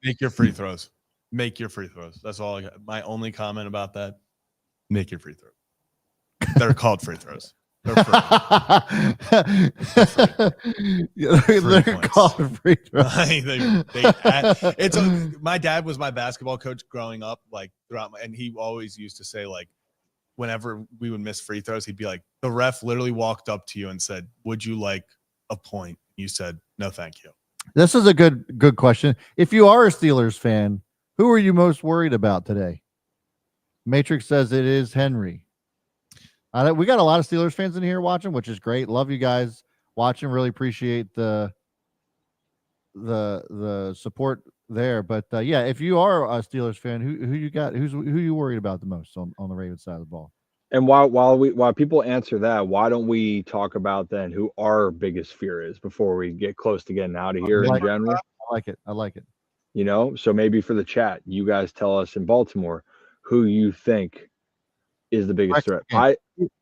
make your free throws. Make your free throws. That's all I got. My only comment about that. Make your free throws. They're called free throws. They're free. They're called free throws. My dad was my basketball coach growing up, throughout and he always used to say whenever we would miss free throws, he'd be like, the ref literally walked up to you and said, would you like a point? You said, no, thank you. This is a good question. If you are a Steelers fan, who are you most worried about today? Matrix says it is Henry. We got a lot of Steelers fans in here watching, which is great. Love you guys watching. Really appreciate the support there. But yeah, if you are a Steelers fan, who you got? Who you worried about the most on the Ravens side of the ball? And while people answer that, why don't we talk about then who our biggest fear is before we get close to getting out of here in general? I like it. You know, so maybe for the chat, you guys tell us in Baltimore who you think is the biggest threat.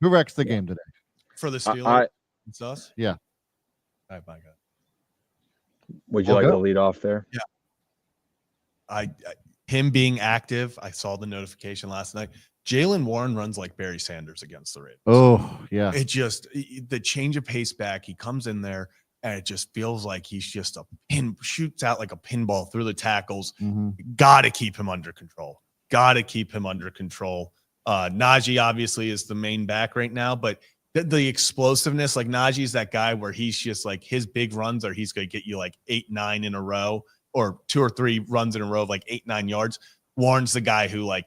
Who wrecks the game today? For the Steelers, it's us? Yeah. All right, my God. Would you like to lead off there? Yeah. Him being active, I saw the notification last night. Jalen Warren runs like Barry Sanders against the Ravens. Oh, yeah. It just, the change of pace back, he comes in there and it just feels like he's just shoots out like a pinball through the tackles. Mm-hmm. Got to keep him under control. Najee obviously is the main back right now, but the explosiveness, like Najee's that guy where he's just like his big runs are he's going to get you like 8-9 in a row or 2 or 3 runs in a row of like 8-9 yards. Warren's the guy who like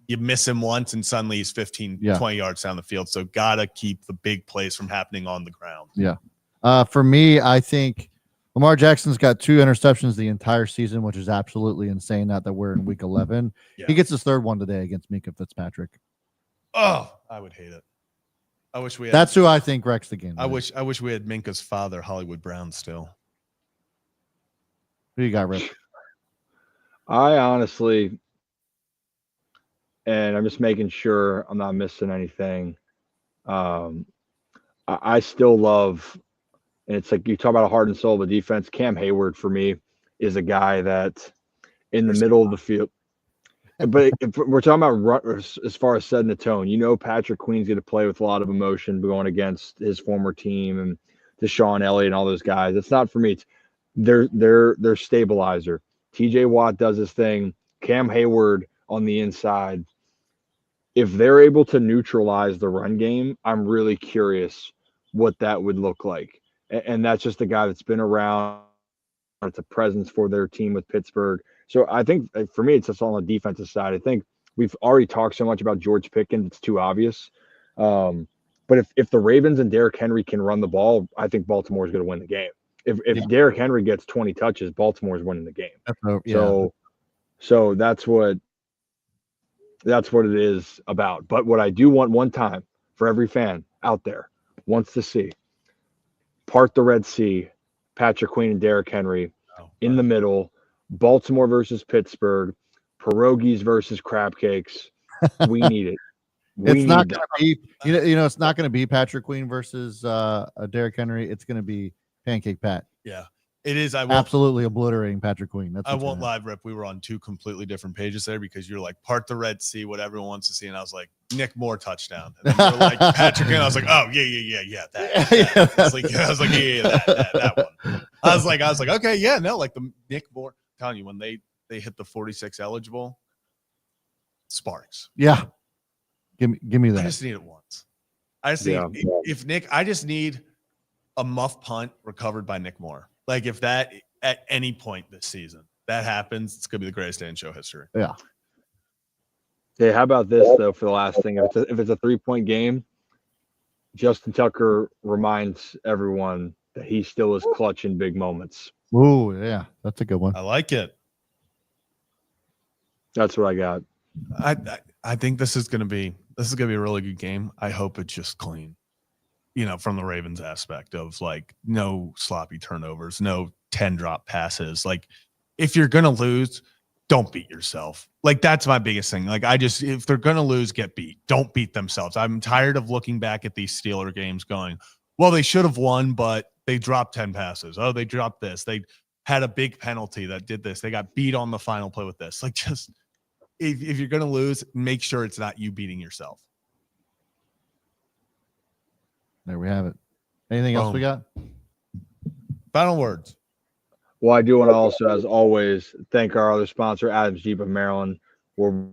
you miss him once and suddenly he's 15, 20 yards down the field. So got to keep the big plays from happening on the ground. Yeah. For me, I think Lamar Jackson's got 2 interceptions the entire season, which is absolutely insane. Not that we're in week 11. Yeah. He gets his 3rd one today against Minkah Fitzpatrick. Oh, I would hate it. I wish we had. That's who I think wrecks the game today. I wish we had Minkah's father, Hollywood Brown, still. Who you got, Rick? I honestly, and I'm just making sure I'm not missing anything. I still love, and it's like you talk about a heart and soul of a defense. Cam Hayward for me is a guy that in the middle of the field. But if we're talking about as far as setting the tone, you know, Patrick Queen's going to play with a lot of emotion going against his former team and Deshaun Elliott and all those guys. It's not for me. It's their stabilizer. TJ Watt does his thing. Cam Hayward on the inside. If they're able to neutralize the run game, I'm really curious what that would look like. And that's just a guy that's been around. It's a presence for their team with Pittsburgh. So I think for me, it's just on the defensive side. I think we've already talked so much about George Pickens. It's too obvious. But if the Ravens and Derrick Henry can run the ball, I think Baltimore is going to win the game. If Derrick Henry gets 20 touches, Baltimore is winning the game. So that's what it is about. But what I do want one time for every fan out there wants to see, part the Red Sea, Patrick Queen and Derrick Henry in the middle, Baltimore versus Pittsburgh, pierogies versus crab cakes. We need it. It's not going to be, it's not going to be Patrick Queen versus Derrick Henry. It's going to be Pancake Pat. Yeah, it is. Absolutely obliterating Patrick Queen. I won't lie, Rip. We were on 2 completely different pages there because you're like, part the Red Sea, what everyone wants to see. And I was like, Nick Moore touchdown. And then you're like, Patrick Queen. I was like, oh, yeah. That. I was like, that one. I was like, okay, yeah, no, like the Nick Moore. I'm telling you, when they hit the 46 eligible, sparks. Yeah. Give me that. I just need it once. I just need I just need a muff punt recovered by Nick Moore. Like if that at any point this season that happens, it's gonna be the greatest day in show history. Yeah. Hey, how about this though? For the last thing, if it's a 3-point game, Justin Tucker reminds everyone that he still is clutch in big moments. Oh yeah, that's a good one. I like it. That's what I got. I think this is gonna be a really good game. I hope it's just clean. From the Ravens aspect of like no sloppy turnovers, no 10 drop passes. Like if you're going to lose, don't beat yourself. Like that's my biggest thing. Like if they're going to lose, get beat. Don't beat themselves. I'm tired of looking back at these Steeler games going, well, they should have won, but they dropped 10 passes. Oh, they dropped this. They had a big penalty that did this. They got beat on the final play with this. Like just if you're going to lose, make sure it's not you beating yourself. There we have it. Anything else we got? Final words. Well, I do want to also, as always, thank our other sponsor, Adams Jeep of Maryland, where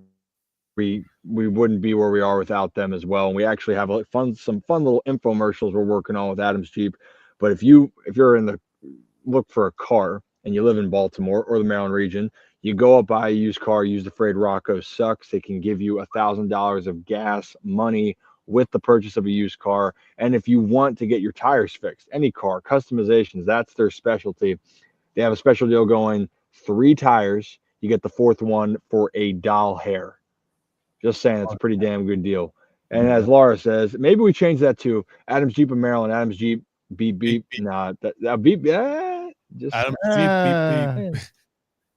we we wouldn't be where we are without them as well. And we actually have some fun little infomercials we're working on with Adams Jeep. But if you're in the look for a car and you live in Baltimore or the Maryland region, you go up, buy a used car, use the phrase Rocco Sucks. They can give you $1,000 of gas money with the purchase of a used car. And if you want to get your tires fixed, any car, customizations, that's their specialty. They have a special deal going, 3 tires. You get the 4th one for a doll hair. Just saying, it's a pretty damn good deal. And as Laura says, maybe we change that to Adams Jeep of Maryland, Adams Jeep, beep, beep. Nah, that beep, just Adams Jeep, beep, beep.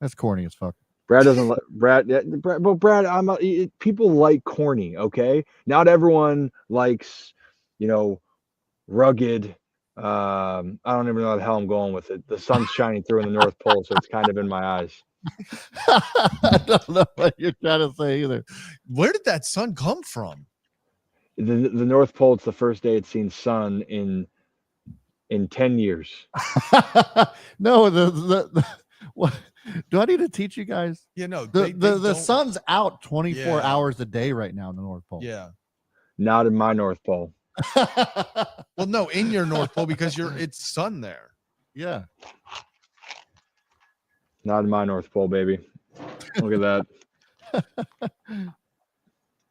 That's corny as fuck. Brad doesn't like Brad. People like corny. Okay, not everyone likes, rugged. I don't even know how the hell I'm going with it. The sun's shining through in the North Pole, so it's kind of in my eyes. I don't know what you're trying to say either. Where did that sun come from? The North Pole. It's the first day it's seen sun in 10 years. No, the what? Do I need to teach you guys? Yeah, no. The sun's out 24 hours a day right now in the North Pole. Yeah. Not in my North Pole. Well, no, in your North Pole because it's sun there. Yeah. Not in my North Pole, baby. Look at that.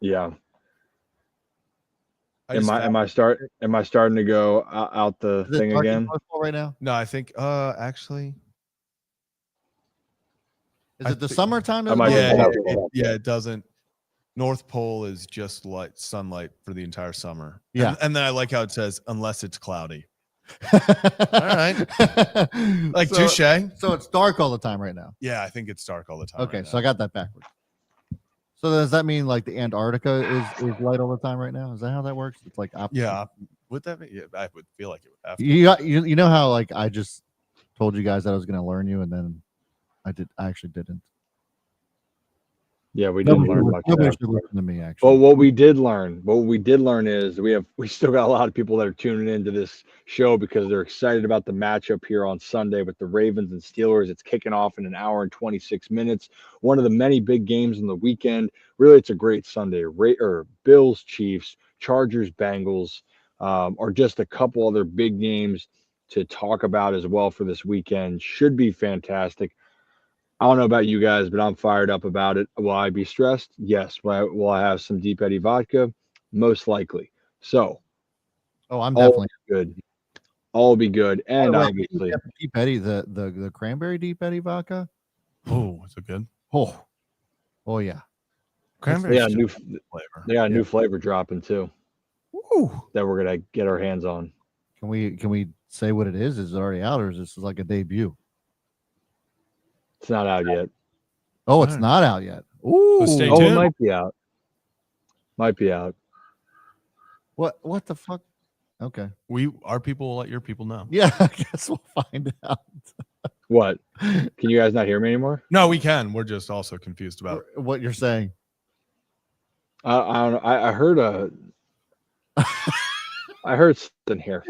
Yeah. Am I starting to go out the thing again? North Pole right now? No, I think actually. Is it the summertime? It doesn't. North Pole is just like sunlight for the entire summer. Yeah. And then I like how it says, unless it's cloudy. All right. Like touche. So it's dark all the time right now. Yeah, I think it's dark all the time. Okay, right so now. I got that backwards. So does that mean like the Antarctica is light all the time right now? Is that how that works? It's like opposite? Yeah. Would that be? Yeah, I would feel like it would have to. You know how like I just told you guys that I was going to learn you, and then I actually didn't. Yeah, we didn't learn much. Nobody should listen to me, actually. Well, what we did learn is we still got a lot of people that are tuning into this show because they're excited about the matchup here on Sunday with the Ravens and Steelers. It's kicking off in an hour and 26 minutes. One of the many big games on the weekend. Really, it's a great Sunday. Bills, Chiefs, Chargers, Bengals are just a couple other big games to talk about as well for this weekend. Should be fantastic. I don't know about you guys, but I'm fired up about it. Will I be stressed? Yes. Will I have some Deep Eddy vodka? Most likely. So, I'm definitely good. All be good. And obviously, Deep Eddy, the cranberry Deep Eddy vodka. Oh, is it good? Oh yeah. Cranberry. They got a new flavor dropping too. Ooh. That we're gonna get our hands on. Can we say what it is? Is it already out, or is this like a debut? It's not out yet. Oh, it's not out yet. Ooh. So stay tuned. It might be out. Might be out. What the fuck? Okay. Our people will let your people know. Yeah, I guess we'll find out. What? Can you guys not hear me anymore? No, we can. We're just also confused about what you're saying. I don't know. I heard I heard something here.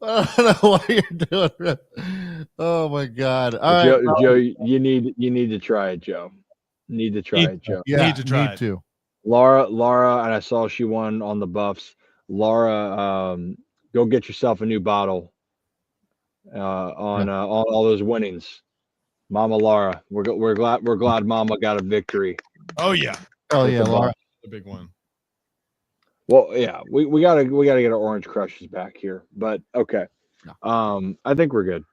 I don't know what you're doing. Oh my God! All Joe, right, Joe, you need to try it, Joe. Need to try it, Joe. Yeah, need to try it. To. Laura, and I saw she won on the Buffs. Laura, go get yourself a new bottle. On all those winnings, Mama Laura. We're glad Mama got a victory. Oh yeah. Oh yeah, Laura. The big one. Well, yeah, we gotta get our orange crushes back here, but okay. No. I think we're good.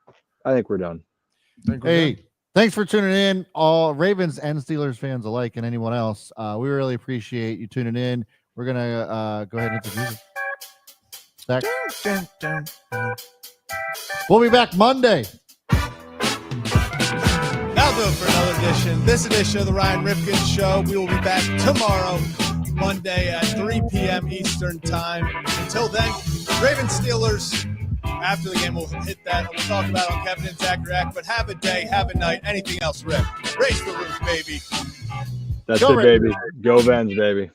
I think we're done. Hey, thanks for tuning in, all Ravens and Steelers fans alike, and anyone else. We really appreciate you tuning in. We're gonna go ahead and introduce it. We'll be back Monday. That'll do it for another edition. This edition of the Ryan Ripken Show. We will be back tomorrow, Monday at 3 p.m. Eastern Time. Until then, Ravens Steelers. After the game, we'll hit that. We'll talk about it on Kevin and Zach React. But have a day, have a night. Anything else, Rip? Raise the roof, baby. That's it, baby. Go Vens, baby.